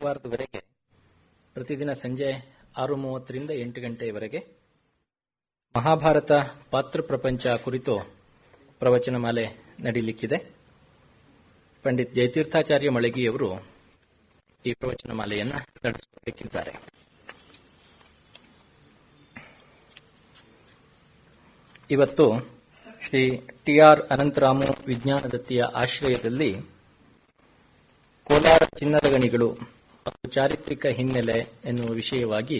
ವಾರದವರೆಗೆ ಪ್ರತಿದಿನ ಸಂಜೆ 6:30ರಿಂದ 8 ಗಂಟೆಯವರೆಗೆ ಮಹಾಭಾರತ ಪಾತ್ರ ಪ್ರಪಂಚ ಕುರಿತು ಪ್ರವಚನ ಮಾಲೆ ನಡೆಯಲಿಕ್ಕಿದೆ. ಪಂಡಿತ್ ಜಯತೀರ್ಥಾಚಾರ್ಯ ಮಳಗಿಯವರು ಈ ಪ್ರವಚನ ಮಾಲೆಯನ್ನು ನಡೆಸಿಕೊಳ್ಳಲಿಕ್ಕಿದ್ದಾರೆ. ಇವತ್ತು ಶ್ರೀ ಟಿ.ಆರ್. ಅನಂತರಾಮು ವಿಜ್ಞಾನದತ್ತಿಯ ಆಶ್ರಯದಲ್ಲಿ ಕೋಲಾರ ಚಿನ್ನದ ಗಣಿಗಳು ಮತ್ತು ಚಾರಿತ್ರಿಕ ಹಿನ್ನೆಲೆ ಎನ್ನುವ ವಿಷಯವಾಗಿ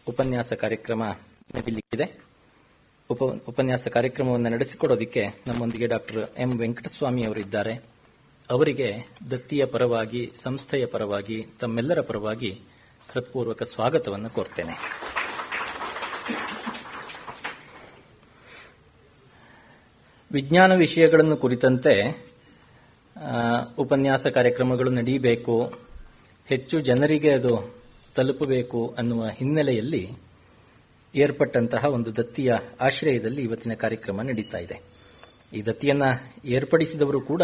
ಉಪನ್ಯಾಸ ಕಾರ್ಯಕ್ರಮ ನಡೆಯಲಿಕ್ಕಿದೆ. ಉಪನ್ಯಾಸ ಕಾರ್ಯಕ್ರಮವನ್ನು ನಡೆಸಿಕೊಡೋದಕ್ಕೆ ನಮ್ಮೊಂದಿಗೆ ಡಾಕ್ಟರ್ ಎಂ. ವೆಂಕಟಸ್ವಾಮಿ ಅವರಿದ್ದಾರೆ. ಅವರಿಗೆ ದತ್ತಿಯ ಪರವಾಗಿ, ಸಂಸ್ಥೆಯ ಪರವಾಗಿ, ತಮ್ಮೆಲ್ಲರ ಪರವಾಗಿ ಹೃತ್ಪೂರ್ವಕ ಸ್ವಾಗತವನ್ನು ಕೋರ್ತೇನೆ. ವಿಜ್ಞಾನ ವಿಷಯಗಳನ್ನು ಕುರಿತಂತೆ ಉಪನ್ಯಾಸ ಕಾರ್ಯಕ್ರಮಗಳು ನಡೆಯಬೇಕು, ಹೆಚ್ಚು ಜನರಿಗೆ ಅದು ತಲುಪಬೇಕು ಅನ್ನುವ ಹಿನ್ನೆಲೆಯಲ್ಲಿ ಏರ್ಪಟ್ಟಂತಹ ಒಂದು ದತ್ತಿಯ ಆಶ್ರಯದಲ್ಲಿ ಇವತ್ತಿನ ಕಾರ್ಯಕ್ರಮ ನಡೀತಾ ಇದೆ. ಈ ದತ್ತಿಯನ್ನು ಏರ್ಪಡಿಸಿದವರು ಕೂಡ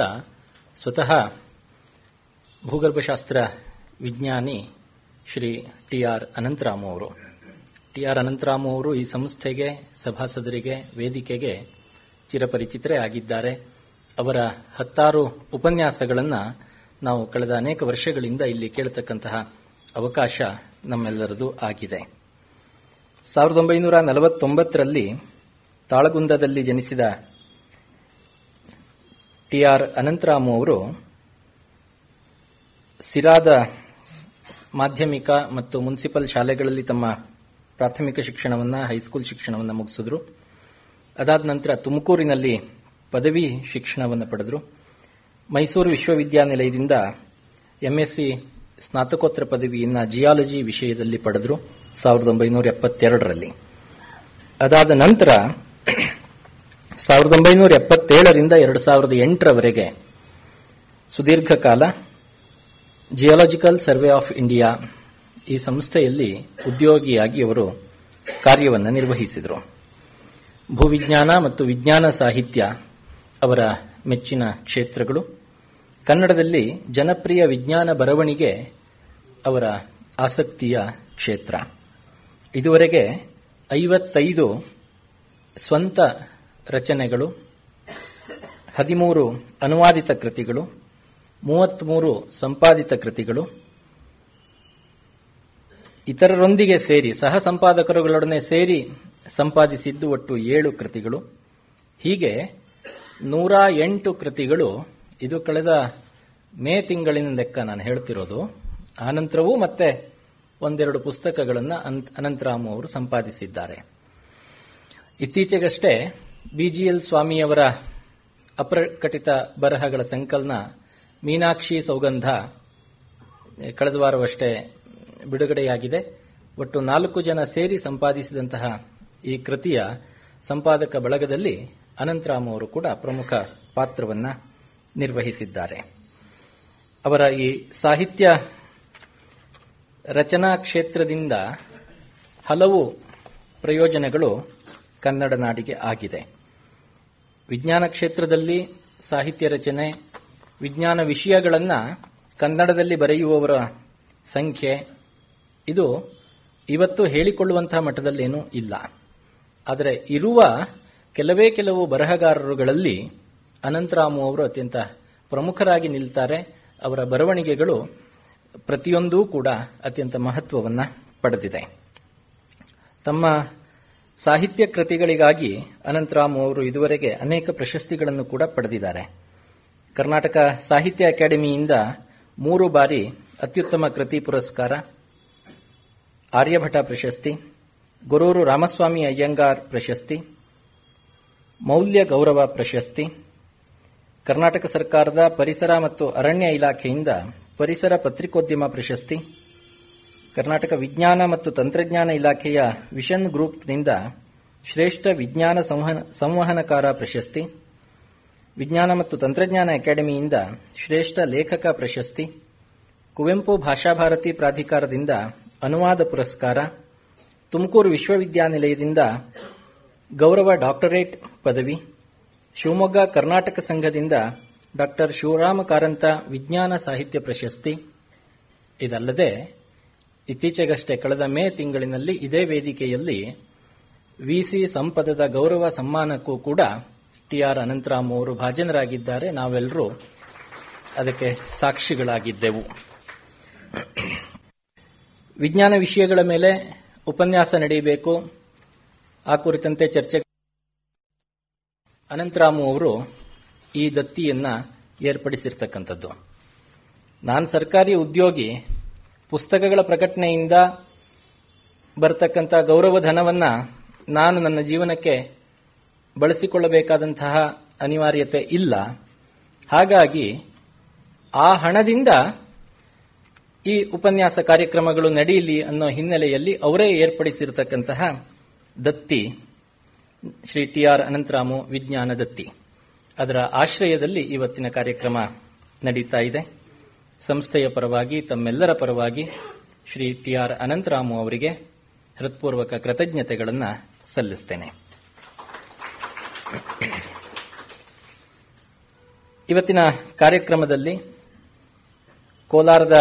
ಸ್ವತಃ ಭೂಗರ್ಭಶಾಸ್ತ್ರ ವಿಜ್ಞಾನಿ ಶ್ರೀ ಟಿ.ಆರ್. ಅನಂತರಾಮು ಅವರು. ಟಿ.ಆರ್. ಅನಂತರಾಮು ಅವರು ಈ ಸಂಸ್ಥೆಗೆ, ಸಭಾಸದರಿಗೆ, ವೇದಿಕೆಗೆ ಚಿರಪರಿಚಿತರೇ ಆಗಿದ್ದಾರೆ. ಅವರ 10 ಉಪನ್ಯಾಸಗಳನ್ನು ನಾವು ಕಳೆದ ಅನೇಕ ವರ್ಷಗಳಿಂದ ಇಲ್ಲಿ ಕೇಳತಕ್ಕಂತಹ ಅವಕಾಶ ನಮ್ಮೆಲ್ಲರದು ಆಗಿದೆ. 1949ರಲ್ಲಿ ತಾಳಗುಂದದಲ್ಲಿ ಜನಿಸಿದ ಟಿ.ಆರ್. ಅನಂತರಾಮು ಅವರು ಸಿರಾದ ಮಾಧ್ಯಮಿಕ ಮತ್ತು ಮುನ್ಸಿಪಲ್ ಶಾಲೆಗಳಲ್ಲಿ ತಮ್ಮ ಪ್ರಾಥಮಿಕ ಶಿಕ್ಷಣವನ್ನು, ಹೈಸ್ಕೂಲ್ ಶಿಕ್ಷಣವನ್ನು ಮುಗಿಸಿದ್ರು. ಅದಾದ ನಂತರ ತುಮಕೂರಿನಲ್ಲಿ ಪದವಿ ಶಿಕ್ಷಣವನ್ನು ಪಡೆದರು. ಮೈಸೂರು ವಿಶ್ವವಿದ್ಯಾನಿಲಯದಿಂದ ಎಂಎಸ್ಸಿ ಸ್ನಾತಕೋತ್ತರ ಪದವಿಯನ್ನು ಜಿಯಾಲಜಿ ವಿಷಯದಲ್ಲಿ ಪಡೆದರು 1972ರಲ್ಲಿ. ಅದಾದ ನಂತರ 1977ರಿಂದ 2008ರವರೆಗೆ ಸುದೀರ್ಘ ಕಾಲ ಜಿಯಾಲಜಿಕಲ್ ಸರ್ವೆ ಆಫ್ ಇಂಡಿಯಾ ಈ ಸಂಸ್ಥೆಯಲ್ಲಿ ಉದ್ಯೋಗಿಯಾಗಿ ಅವರು ಕಾರ್ಯವನ್ನು ನಿರ್ವಹಿಸಿದರು. ಭೂವಿಜ್ಞಾನ ಮತ್ತು ವಿಜ್ಞಾನ ಸಾಹಿತ್ಯ ಅವರ ಮೆಚ್ಚಿನ ಕ್ಷೇತ್ರಗಳು. ಕನ್ನಡದಲ್ಲಿ ಜನಪ್ರಿಯ ವಿಜ್ಞಾನ ಬರವಣಿಗೆ ಅವರ ಆಸಕ್ತಿಯ ಕ್ಷೇತ್ರ. ಇದುವರೆಗೆ 55 ಸ್ವಂತ ರಚನೆಗಳು, 13 ಅನುವಾದಿತ ಕೃತಿಗಳು, 33 ಸಂಪಾದಿತ ಕೃತಿಗಳು, ಇತರರೊಂದಿಗೆ ಸೇರಿ ಸಹ ಸಂಪಾದಕರುಗಳೊಡನೆ ಸೇರಿ ಸಂಪಾದಿಸಿದ್ದು ಒಟ್ಟು 7 ಕೃತಿಗಳು. ಹೀಗೆ 108 ಕೃತಿಗಳು. ಇದು ಕಳೆದ ಮೇ ತಿಂಗಳಿನ ಲೆಕ್ಕ ನಾನು ಹೇಳ್ತಿರೋದು. ಆನಂತರವೂ ಮತ್ತೆ ಒಂದೆರಡು ಪುಸ್ತಕಗಳನ್ನು ಅನಂತರಾಮು ಅವರು ಸಂಪಾದಿಸಿದ್ದಾರೆ. ಇತ್ತೀಚೆಗಷ್ಟೇ ಬಿಜಿಎಲ್ ಸ್ವಾಮಿಯವರ ಅಪ್ರಕಟಿತ ಬರಹಗಳ ಸಂಕಲನ ಮೀನಾಕ್ಷಿ ಸೌಗಂಧ ಕಳೆದ ವಾರವಷ್ಟೇ ಬಿಡುಗಡೆಯಾಗಿದೆ. ಒಟ್ಟು 4 ಜನ ಸೇರಿ ಸಂಪಾದಿಸಿದಂತಹ ಈ ಕೃತಿಯ ಸಂಪಾದಕ ಬಳಗದಲ್ಲಿ ಅನಂತರಾಮು ಅವರು ಕೂಡ ಪ್ರಮುಖ ಪಾತ್ರವನ್ನು ನಿರ್ವಹಿಸಿದ್ದಾರೆ. ಅವರ ಈ ಸಾಹಿತ್ಯ ರಚನಾ ಕ್ಷೇತ್ರದಿಂದ ಹಲವು ಪ್ರಯೋಜನಗಳು ಕನ್ನಡ ನಾಡಿಗೆ ಆಗಿದೆ. ವಿಜ್ಞಾನ ಕ್ಷೇತ್ರದಲ್ಲಿ ಸಾಹಿತ್ಯ ರಚನೆ, ವಿಜ್ಞಾನ ವಿಷಯಗಳನ್ನು ಕನ್ನಡದಲ್ಲಿ ಬರೆಯುವವರ ಸಂಖ್ಯೆ ಇದು ಇವತ್ತು ಹೇಳಿಕೊಳ್ಳುವಂತಹ ಮಟ್ಟದಲ್ಲೇನೂ ಇಲ್ಲ. ಆದರೆ ಇರುವ ಕೆಲವು ಬರಹಗಾರರುಗಳಲ್ಲಿ ಅನಂತರಾಮು ಅವರು ಅತ್ಯಂತ ಪ್ರಮುಖರಾಗಿ ನಿಲ್ತಾರೆ. ಅವರ ಬರವಣಿಗೆಗಳು ಪ್ರತಿಯೊಂದೂ ಕೂಡ ಅತ್ಯಂತ ಮಹತ್ವವನ್ನು ಪಡೆದಿದೆ. ತಮ್ಮ ಸಾಹಿತ್ಯ ಕೃತಿಗಳಿಗಾಗಿ ಅನಂತರಾಮು ಅವರು ಇದುವರೆಗೆ ಅನೇಕ ಪ್ರಶಸ್ತಿಗಳನ್ನು ಕೂಡ ಪಡೆದಿದ್ದಾರೆ. ಕರ್ನಾಟಕ ಸಾಹಿತ್ಯ ಅಕಾಡೆಮಿಯಿಂದ 3 ಬಾರಿ ಅತ್ಯುತ್ತಮ ಕೃತಿ ಪುರಸ್ಕಾರ, ಆರ್ಯಭಟ ಪ್ರಶಸ್ತಿ, ಗೊರೂರು ರಾಮಸ್ವಾಮಿ ಅಯ್ಯಂಗಾರ್ ಪ್ರಶಸ್ತಿ, ಮೌಲ್ಯ ಗೌರವ ಪ್ರಶಸ್ತಿ, ಕರ್ನಾಟಕ ಸರ್ಕಾರದ ಪರಿಸರ ಮತ್ತು ಅರಣ್ಯ ಇಲಾಖೆಯಿಂದ ಪರಿಸರ ಪತ್ರಿಕೋದ್ಯಮ ಪ್ರಶಸ್ತಿ, ಕರ್ನಾಟಕ ವಿಜ್ಞಾನ ಮತ್ತು ತಂತ್ರಜ್ಞಾನ ಇಲಾಖೆಯ ವಿಷನ್ ಗ್ರೂಪ್ನಿಂದ ಶ್ರೇಷ್ಠ ವಿಜ್ಞಾನ ಸಂವಹನಕಾರ ಪ್ರಶಸ್ತಿ, ವಿಜ್ಞಾನ ಮತ್ತು ತಂತ್ರಜ್ಞಾನ ಅಕಾಡೆಮಿಯಿಂದ ಶ್ರೇಷ್ಠ ಲೇಖಕ ಪ್ರಶಸ್ತಿ, ಕುವೆಂಪು ಭಾಷಾಭಾರತಿ ಪ್ರಾಧಿಕಾರದಿಂದ ಅನುವಾದ ಪುರಸ್ಕಾರ, ತುಮಕೂರು ವಿಶ್ವವಿದ್ಯಾನಿಲಯದಿಂದ ಗೌರವ ಡಾಕ್ಟರೇಟ್ ಪದವಿ, ಶಿವಮೊಗ್ಗ ಕರ್ನಾಟಕ ಸಂಘದಿಂದ ಡಾಕ್ಟರ್ ಶಿವರಾಮ ಕಾರಂತ ವಿಜ್ಞಾನ ಸಾಹಿತ್ಯ ಪ್ರಶಸ್ತಿ, ಇದಲ್ಲದೆ ಇತ್ತೀಚೆಗಷ್ಟೇ ಕಳೆದ ಮೇ ತಿಂಗಳಿನಲ್ಲಿ ಇದೇ ವೇದಿಕೆಯಲ್ಲಿ ವಿಸಿ ಸಂಪದದ ಗೌರವ ಸಮ್ಮಾನಕ್ಕೂ ಕೂಡ ಟಿ.ಆರ್. ಅನಂತರಾಮ್ ಅವರು ಭಾಜನರಾಗಿದ್ದಾರೆ. ನಾವೆಲ್ಲರೂ ಅದಕ್ಕೆ ಸಾಕ್ಷಿಗಳಾಗಿದ್ದೆವು. ವಿಜ್ಞಾನ ವಿಷಯಗಳ ಮೇಲೆ ಉಪನ್ಯಾಸ ನಡೆಯಬೇಕು, ಆ ಕುರಿತಂತೆ ಚರ್ಚೆ. ಅನಂತರಾಮು ಅವರು ಈ ದತ್ತಿಯನ್ನ ಏರ್ಪಡಿಸಿರ್ತಕ್ಕಂಥದ್ದು. ನಾನು ಸರ್ಕಾರಿ ಉದ್ಯೋಗಿ, ಪುಸ್ತಕಗಳ ಪ್ರಕಟಣೆಯಿಂದ ಬರತಕ್ಕಂಥ ಗೌರವಧನವನ್ನ ನಾನು ನನ್ನ ಜೀವನಕ್ಕೆ ಬಳಸಿಕೊಳ್ಳಬೇಕಾದಂತಹ ಅನಿವಾರ್ಯತೆ ಇಲ್ಲ. ಹಾಗಾಗಿ ಆ ಹಣದಿಂದ ಈ ಉಪನ್ಯಾಸ ಕಾರ್ಯಕ್ರಮಗಳು ನಡೆಯಲಿ ಅನ್ನೋ ಹಿನ್ನೆಲೆಯಲ್ಲಿ ಅವರೇ ಏರ್ಪಡಿಸಿರತಕ್ಕಂತಹ ದತ್ತಿ ಶ್ರೀ ಟಿ.ಆರ್. ಅನಂತರಾಮು ವಿಜ್ಞಾನ ದತ್ತಿ, ಅದರ ಆಶ್ರಯದಲ್ಲಿ ಇವತ್ತಿನ ಕಾರ್ಯಕ್ರಮ ನಡೀತಾ ಇದೆ. ಸಂಸ್ಥೆಯ ಪರವಾಗಿ, ತಮ್ಮೆಲ್ಲರ ಪರವಾಗಿ ಶ್ರೀ ಟಿ.ಆರ್. ಅನಂತರಾಮು ಅವರಿಗೆ ಹೃತ್ಪೂರ್ವಕ ಕೃತಜ್ಞತೆಗಳನ್ನು ಸಲ್ಲಿಸ್ತೇನೆ. ಇವತ್ತಿನ ಕಾರ್ಯಕ್ರಮದಲ್ಲಿ ಕೋಲಾರದ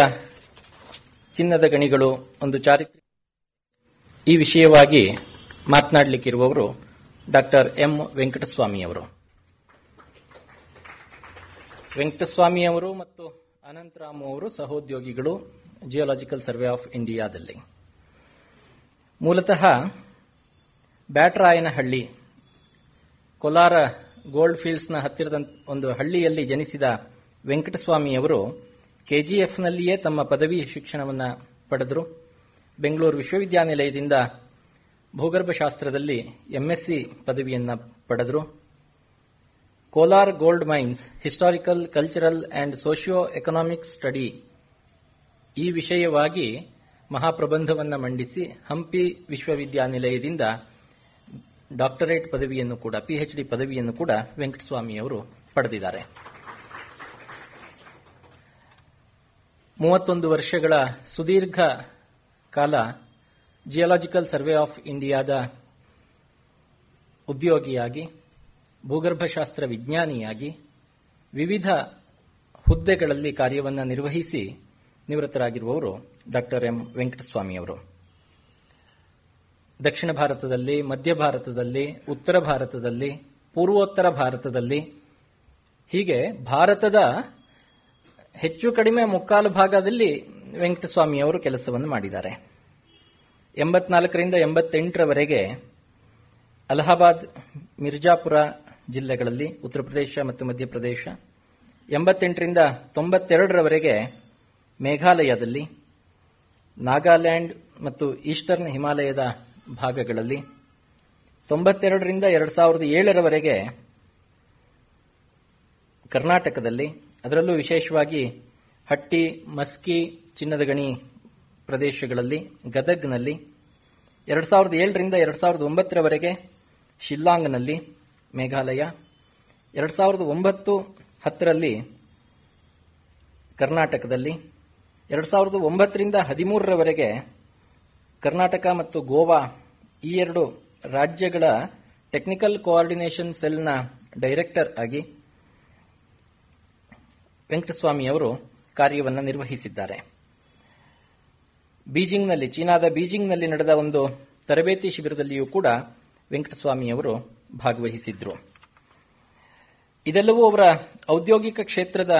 ಚಿನ್ನದ ಗಣಿಗಳು ಒಂದು ಚಾರಿತ್ರಿಕ, ಈ ವಿಷಯವಾಗಿ ಮಾತನಾಡಲಿಕ್ಕಿರುವವರು ಡಾಕ್ಟರ್ ಎಂ ವೆಂಕಟಸ್ವಾಮಿ ಅವರು. ವೆಂಕಟಸ್ವಾಮಿ ಅವರು ಮತ್ತು ಅನಂತರಾಮು ಅವರು ಸಹೋದ್ಯೋಗಿಗಳು ಜಿಯೋಲಾಜಿಕಲ್ ಸರ್ವೆ ಆಫ್ ಇಂಡಿಯಾದಲ್ಲಿ. ಮೂಲತಃ ಬ್ಯಾಟರಾಯನಹಳ್ಳಿ, ಕೋಲಾರ ಗೋಲ್ಡ್ ಫೀಲ್ಡ್ಸ್ನ ಹತ್ತಿರದ ಒಂದು ಹಳ್ಳಿಯಲ್ಲಿ ಜನಿಸಿದ ವೆಂಕಟಸ್ವಾಮಿಯವರು ಕೆಜಿಎಫ್ನಲ್ಲಿಯೇ ತಮ್ಮ ಪದವಿ ಶಿಕ್ಷಣವನ್ನು ಪಡೆದರು. ಬೆಂಗಳೂರು ವಿಶ್ವವಿದ್ಯಾನಿಲಯದಿಂದ ಭೂಗರ್ಭಶಾಸ್ತ್ರದಲ್ಲಿ ಎಂಎಸ್ಸಿ ಪದವಿಯನ್ನು ಪಡೆದರು. Kolar gold mains historical, cultural and socio economic study, ಈ ವಿಷಯವಾಗಿ ಮಹಾಪ್ರಬಂಧವನ್ನು ಮಂಡಿಸಿ ಹಂಪಿ ವಿಶ್ವವಿದ್ಯಾನಿಲಯದಿಂದ ಡಾಕ್ಟರೇಟ್ ಪದವಿಯನ್ನು ಕೂಡ, ಪಿಎಚ್ಡಿ ಪದವಿಯನ್ನು ಕೂಡ ವೆಂಕಟಸ್ವಾಮಿಯವರು ಪಡೆದಿದ್ದಾರೆ. 31 ವರ್ಷಗಳ ಸುದೀರ್ಘ ಕಾಲ ಜಿಯೋಲಾಜಿಕಲ್ ಸರ್ವೆ ಆಫ್ ಇಂಡಿಯಾದ ಉದ್ಯೋಗಿಯಾಗಿ, ಭೂಗರ್ಭಶಾಸ್ತ್ರ ವಿಜ್ಞಾನಿಯಾಗಿ ವಿವಿಧ ಹುದ್ದೆಗಳಲ್ಲಿ ಕಾರ್ಯವನ್ನು ನಿರ್ವಹಿಸಿ ನಿವೃತ್ತರಾಗಿರುವವರು ಡಾಕ್ಟರ್ ಎಂ ವೆಂಕಟಸ್ವಾಮಿಯವರು. ದಕ್ಷಿಣ ಭಾರತದಲ್ಲಿ, ಮಧ್ಯ ಭಾರತದಲ್ಲಿ, ಉತ್ತರ ಭಾರತದಲ್ಲಿ, ಪೂರ್ವೋತ್ತರ ಭಾರತದಲ್ಲಿ, ಹೀಗೆ ಭಾರತದ ಹೆಚ್ಚು ಕಡಿಮೆ ಮುಕ್ಕಾಲು ಭಾಗದಲ್ಲಿ ವೆಂಕಟಸ್ವಾಮಿಯವರು ಕೆಲಸವನ್ನು ಮಾಡಿದ್ದಾರೆ. 84ರಿಂದ 88ರವರೆಗೆ ಅಲಹಾಬಾದ್, ಮಿರ್ಜಾಪುರ ಜಿಲ್ಲೆಗಳಲ್ಲಿ, ಉತ್ತರ ಪ್ರದೇಶ ಮತ್ತು ಮಧ್ಯಪ್ರದೇಶ, 88ರಿಂದ 92ರವರೆಗೆ ಮೇಘಾಲಯದಲ್ಲಿ, ನಾಗಾಲ್ಯಾಂಡ್ ಮತ್ತು ಈಸ್ಟರ್ನ್ ಹಿಮಾಲಯದ ಭಾಗಗಳಲ್ಲಿ, 92ರಿಂದ 2007ರವರೆಗೆ ಕರ್ನಾಟಕದಲ್ಲಿ, ಅದರಲ್ಲೂ ವಿಶೇಷವಾಗಿ ಹಟ್ಟಿ, ಮಸ್ಕಿ, ಚಿನ್ನದ ಗಣಿ ಪ್ರದೇಶಗಳಲ್ಲಿ, ಗದಗ್ನಲ್ಲಿ, 2007ರಿಂದ 2009ರವರೆಗೆ ಶಿಲ್ಲಾಂಗ್ನಲ್ಲಿ, ಮೇಘಾಲಯ, 2009-10ರಲ್ಲಿ ಕರ್ನಾಟಕದಲ್ಲಿ, 2009ರಿಂದ 2013ರವರೆಗೆ ಕರ್ನಾಟಕ ಮತ್ತು ಗೋವಾ, ಈ ಎರಡು ರಾಜ್ಯಗಳ ಟೆಕ್ನಿಕಲ್ ಕೋಆರ್ಡಿನೇಷನ್ ಸೆಲ್ನ ಡೈರೆಕ್ಟರ್ ಆಗಿ ವೆಂಕಟಸ್ವಾಮಿಯವರು ಕಾರ್ಯವನ್ನು ನಿರ್ವಹಿಸಿದ್ದಾರೆ. ಬೀಜಿಂಗ್ನಲ್ಲಿ, ಚೀನಾದ ಬೀಜಿಂಗ್ನಲ್ಲಿ ನಡೆದ ಒಂದು ತರಬೇತಿ ಶಿಬಿರದಲ್ಲಿಯೂ ಕೂಡ ವೆಂಕಟಸ್ವಾಮಿಯವರು ಭಾಗವಹಿಸಿದ್ರು. ಇದೆಲ್ಲವೂ ಅವರ ಔದ್ಯೋಗಿಕ ಕ್ಷೇತ್ರದ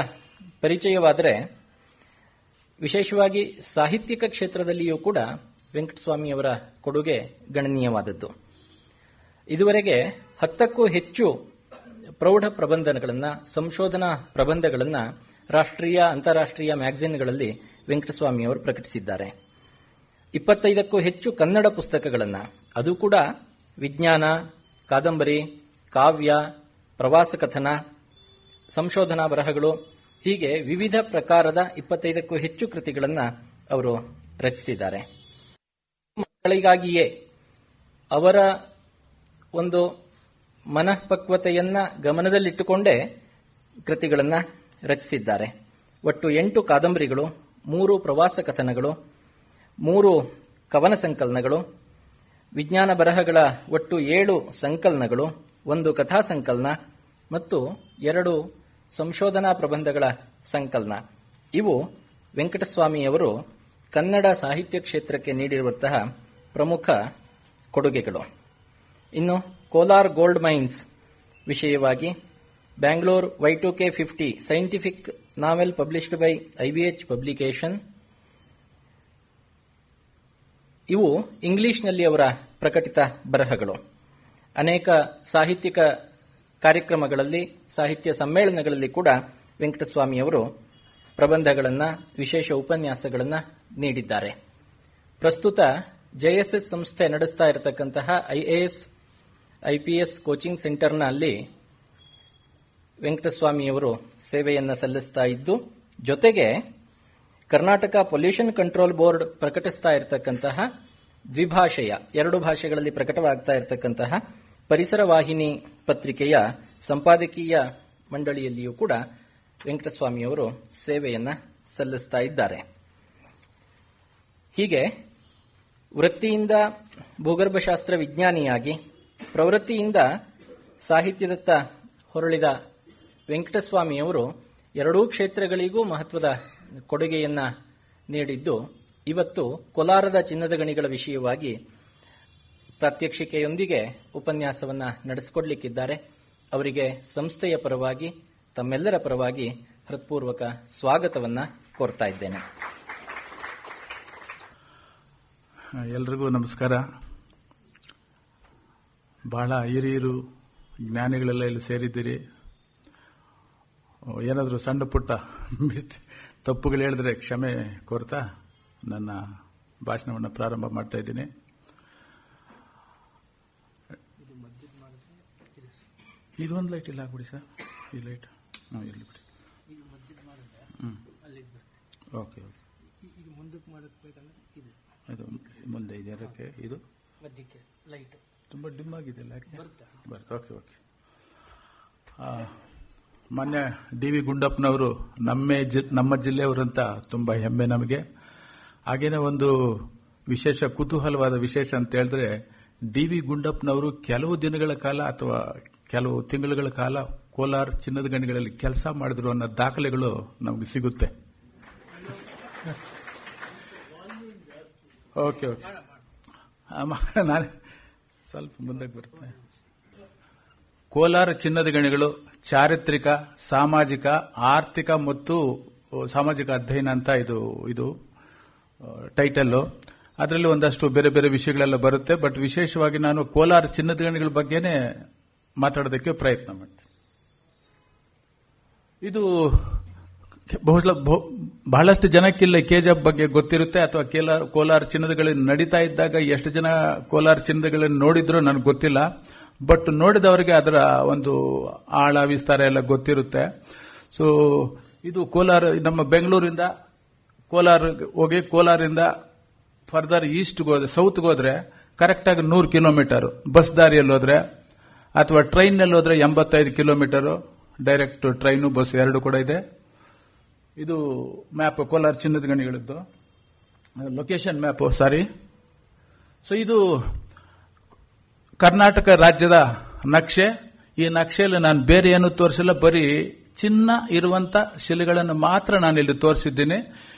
ಪರಿಚಯವಾದರೆ, ವಿಶೇಷವಾಗಿ ಸಾಹಿತ್ಯಿಕ ಕ್ಷೇತ್ರದಲ್ಲಿಯೂ ಕೂಡ ವೆಂಕಟಸ್ವಾಮಿಯವರ ಕೊಡುಗೆ ಗಣನೀಯವಾದದ್ದು. ಇದುವರೆಗೆ 10ಕ್ಕೂ ಹೆಚ್ಚು ಪ್ರೌಢ ಪ್ರಬಂಧಗಳನ್ನು, ಸಂಶೋಧನಾ ಪ್ರಬಂಧಗಳನ್ನು ರಾಷ್ಟ್ರೀಯ, ಅಂತಾರಾಷ್ಟ್ರೀಯ ಮ್ಯಾಗಜಿನ್ಗಳಲ್ಲಿ ವೆಂಕಟಸ್ವಾಮಿಯವರು ಪ್ರಕಟಿಸಿದ್ದಾರೆ. 25ಕ್ಕೂ ಹೆಚ್ಚು ಕನ್ನಡ ಪುಸ್ತಕಗಳನ್ನು, ಅದು ಕೂಡ ವಿಜ್ಞಾನ, ಕಾದಂಬರಿ, ಕಾವ್ಯ, ಪ್ರವಾಸ ಕಥನ, ಸಂಶೋಧನಾ ಬರಹಗಳು, ಹೀಗೆ ವಿವಿಧ ಪ್ರಕಾರದ 25ಕ್ಕೂ ಹೆಚ್ಚು ಕೃತಿಗಳನ್ನು ಅವರು ರಚಿಸಿದ್ದಾರೆ. ಮಕ್ಕಳಿಗಾಗಿಯೇ ಅವರ ಒಂದು ಮನಃಪಕ್ವತೆಯನ್ನ ಗಮನದಲ್ಲಿಟ್ಟುಕೊಂಡೇ ಕೃತಿಗಳನ್ನು ರಚಿಸಿದ್ದಾರೆ. ಒಟ್ಟು 8 ಕಾದಂಬರಿಗಳು, 3 ಪ್ರವಾಸ ಕಥನಗಳು, 3 ಕವನ ಸಂಕಲನಗಳು, ವಿಜ್ಞಾನ ಬರಹಗಳ ಒಟ್ಟು 7 ಸಂಕಲನಗಳು, 1 ಕಥಾ ಸಂಕಲನ ಮತ್ತು 2 ಸಂಶೋಧನಾ ಪ್ರಬಂಧಗಳ ಸಂಕಲನ, ಇವು ವೆಂಕಟಸ್ವಾಮಿಯವರು ಕನ್ನಡ ಸಾಹಿತ್ಯ ಕ್ಷೇತ್ರಕ್ಕೆ ನೀಡಿರುವಂತಹ ಪ್ರಮುಖ ಕೊಡುಗೆಗಳು. ಇನ್ನು ಕೋಲಾರ್ ಗೋಲ್ಡ್ ಮೈನ್ಸ್ ವಿಷಯವಾಗಿ Bangalore Y2K 50 scientific novel published by IBH publication. ಇವು ಇಂಗ್ಲಿಷ್ನಲ್ಲಿ ಅವರ ಪ್ರಕಟಿತ ಬರಹಗಳು. ಅನೇಕ ಸಾಹಿತ್ಯಿಕ ಕಾರ್ಯಕ್ರಮಗಳಲ್ಲಿ, ಸಾಹಿತ್ಯ ಸಮ್ಮೇಳನಗಳಲ್ಲಿ ಕೂಡ ವೆಂಕಟಸ್ವಾಮಿಯವರು ಪ್ರಬಂಧಗಳನ್ನು, ವಿಶೇಷ ಉಪನ್ಯಾಸಗಳನ್ನು ನೀಡಿದ್ದಾರೆ. ಪ್ರಸ್ತುತ JSS ಸಂಸ್ಥೆ ನಡೆಸ್ತಾ ಇರತಕ್ಕಂತಹ IAS IPS ಕೋಚಿಂಗ್ ಸೆಂಟರ್ನಲ್ಲಿ ವೆಂಕಟಸ್ವಾಮಿಯವರು ಸೇವೆಯನ್ನು ಸಲ್ಲಿಸ್ತಾ ಇದ್ದು, ಜೊತೆಗೆ ಕರ್ನಾಟಕ ಪೊಲ್ಯೂಷನ್ ಕಂಟ್ರೋಲ್ ಬೋರ್ಡ್ ಪ್ರಕಟಿಸ್ತಾ ಇರತಕ್ಕಂತಹ ದ್ವಿಭಾಷೆಯ 2 ಭಾಷೆಗಳಲ್ಲಿ ಪ್ರಕಟವಾಗ್ತಾ ಇರತಕ್ಕಂತಹ ಪರಿಸರ ವಾಹಿನಿ ಪತ್ರಿಕೆಯ ಸಂಪಾದಕೀಯ ಮಂಡಳಿಯಲ್ಲಿಯೂ ಕೂಡ ವೆಂಕಟಸ್ವಾಮಿಯವರು ಸೇವೆಯನ್ನು ಸಲ್ಲಿಸ್ತಾ ಇದ್ದಾರೆ. ಹೀಗೆ ವೃತ್ತಿಯಿಂದ ಭೂಗರ್ಭಶಾಸ್ತ್ರ ವಿಜ್ಞಾನಿಯಾಗಿ, ಪ್ರವೃತ್ತಿಯಿಂದ ಸಾಹಿತ್ಯದತ್ತ ಹೊರಳಿದ ವೆಂಕಟಸ್ವಾಮಿಯವರು 2 ಕ್ಷೇತ್ರಗಳಿಗೂ ಮಹತ್ವದ ಕೊಡುಗೆಯನ್ನು ನೀಡಿದ್ದು, ಇವತ್ತು ಕೋಲಾರದ ಚಿನ್ನದ ಗಣಿಗಳ ವಿಷಯವಾಗಿ ಪ್ರಾತ್ಯಕ್ಷಿಕೆಯೊಂದಿಗೆ ಉಪನ್ಯಾಸವನ್ನು ನಡೆಸಿಕೊಡಲಿಕ್ಕಿದ್ದಾರೆ. ಅವರಿಗೆ ಸಂಸ್ಥೆಯ ಪರವಾಗಿ, ತಮ್ಮೆಲ್ಲರ ಪರವಾಗಿ ಹೃತ್ಪೂರ್ವಕ ಸ್ವಾಗತವನ್ನು ಕೋರ್ತಾ ಇದ್ದೇನೆ. ಎಲ್ರಿಗೂ ನಮಸ್ಕಾರ. ಬಹಳ ಹಿರಿಯರು, ಜ್ಞಾನಿಗಳೆಲ್ಲ ಇಲ್ಲಿ ಸೇರಿದ್ದೀರಿ. ಏನಾದರೂ ಸಣ್ಣ ಪುಟ್ಟ ತಪ್ಪುಗಳು ಹೇಳಿದ್ರೆ ಕ್ಷಮೆ ಕೋರ್ತಾ ನನ್ನ ಭಾಷಣವನ್ನು ಪ್ರಾರಂಭ ಮಾಡ್ತಾ ಇದ್ದೀನಿ. ಇದೊಂದು ಲೈಟ್ ಇಲ್ಲ ಆಗ್ಬಿಡಿ ಸರ್, ಈ ಲೈಟ್ ಇರಲಿ ಬಿಡಿ. ಓಕೆ, ಇದು ಮುಂದೆ ಇದೆ, ಅದಕ್ಕೆ ಇದು ಲೈಟ್ ತುಂಬ ಡಿಮ್ ಆಗಿದೆ, ಬರುತ್ತೆ. Okay okay. ಮಾನ್ಯ DV ಗುಂಡಪ್ಪನವರು ನಮ್ಮ ಜಿಲ್ಲೆಯವರಂತ ತುಂಬ ಹೆಮ್ಮೆ ನಮಗೆ. ಹಾಗೇನೆ ಒಂದು ವಿಶೇಷ, ಕುತೂಹಲವಾದ ವಿಶೇಷ ಅಂತ ಹೇಳಿದ್ರೆ, DV ಗುಂಡಪ್ಪನವರು ಕೆಲವು ದಿನಗಳ ಕಾಲ ಅಥವಾ ಕೆಲವು ತಿಂಗಳುಗಳ ಕಾಲ ಕೋಲಾರ ಚಿನ್ನದ ಗಣಿಗಳಲ್ಲಿ ಕೆಲಸ ಮಾಡಿದ್ರು ಅನ್ನೋ ದಾಖಲೆಗಳು ನಮಗೆ ಸಿಗುತ್ತೆ. ಓಕೆ ಓಕೆ, ನಾನು ಸ್ವಲ್ಪ ಮುಂದಕ್ಕೆ ಬರ್ತೇನೆ. ಕೋಲಾರ ಚಿನ್ನದ ಗಣಿಗಳು ಚಾರಿತ್ರಿಕ, ಸಾಮಾಜಿಕ, ಆರ್ಥಿಕ ಮತ್ತು ಸಾಮಾಜಿಕ ಅಧ್ಯಯನ ಅಂತ ಇದು ಟೈಟಲ್ಲು. ಅದರಲ್ಲಿ ಒಂದಷ್ಟು ಬೇರೆ ಬೇರೆ ವಿಷಯಗಳೆಲ್ಲ ಬರುತ್ತೆ. ಬಟ್ ವಿಶೇಷವಾಗಿ ನಾನು ಕೋಲಾರ ಚಿನ್ನದ ಗಣಿಗಳ ಬಗ್ಗೆನೇ ಮಾತಾಡೋದಕ್ಕೆ ಪ್ರಯತ್ನ ಮಾಡ್ತೀನಿ. ಇದು ಬಹಳಷ್ಟು ಜನಕ್ಕಿಲ್ಲ KGF ಬಗ್ಗೆ ಗೊತ್ತಿರುತ್ತೆ, ಅಥವಾ ಕೋಲಾರ ಚಿನ್ನದಗಳನ್ನು ನಡೀತಾ ಇದ್ದಾಗ ಎಷ್ಟು ಜನ ಕೋಲಾರ ಚಿನ್ನದಗಳನ್ನು ನೋಡಿದ್ರೋ ನನಗೆ ಗೊತ್ತಿಲ್ಲ. ಬಟ್ ನೋಡಿದವರಿಗೆ ಅದರ ಒಂದು ಆಳ ವಿಸ್ತಾರ ಎಲ್ಲ ಗೊತ್ತಿರುತ್ತೆ. ಸೊ ಇದು ಕೋಲಾರ, ನಮ್ಮ ಬೆಂಗಳೂರಿಂದ ಕೋಲಾರ ಹೋಗಿ, ಕೋಲಾರಿಂದ ಫರ್ದರ್ ಈಸ್ಟ್ಗೆ ಹೋದ್ರೆ, ಸೌತ್ಗೆ ಹೋದ್ರೆ ಕರೆಕ್ಟಾಗಿ 100 ಕಿಲೋಮೀಟರ್, ಬಸ್ ದಾರಿಯಲ್ಲಿ ಹೋದ್ರೆ ಅಥವಾ ಟ್ರೈನ್ನಲ್ಲಿ ಹೋದ್ರೆ 85 ಕಿಲೋಮೀಟರ್. ಡೈರೆಕ್ಟ್ ಟ್ರೈನು ಬಸ್ 2 ಕೂಡ ಇದೆ. ಇದು ಮ್ಯಾಪ್, ಕೋಲಾರ ಚಿನ್ನದ ಗಣಿಗಳದ್ದು ಲೊಕೇಶನ್ ಮ್ಯಾಪ್, ಸಾರಿ. ಸೊ ಇದು ಕರ್ನಾಟಕ ರಾಜ್ಯದ ನಕ್ಷೆ. ಈ ನಕ್ಷೆಯಲ್ಲಿ ನಾನು ಬೇರೆ ಏನು ತೋರಿಸಿಲ್ಲ, ಬರೀ ಚಿನ್ನ ಇರುವಂತ ಶಿಲೆಗಳನ್ನು ಮಾತ್ರ ನಾನು ಇಲ್ಲಿ ತೋರಿಸಿದ್ದೀನಿ.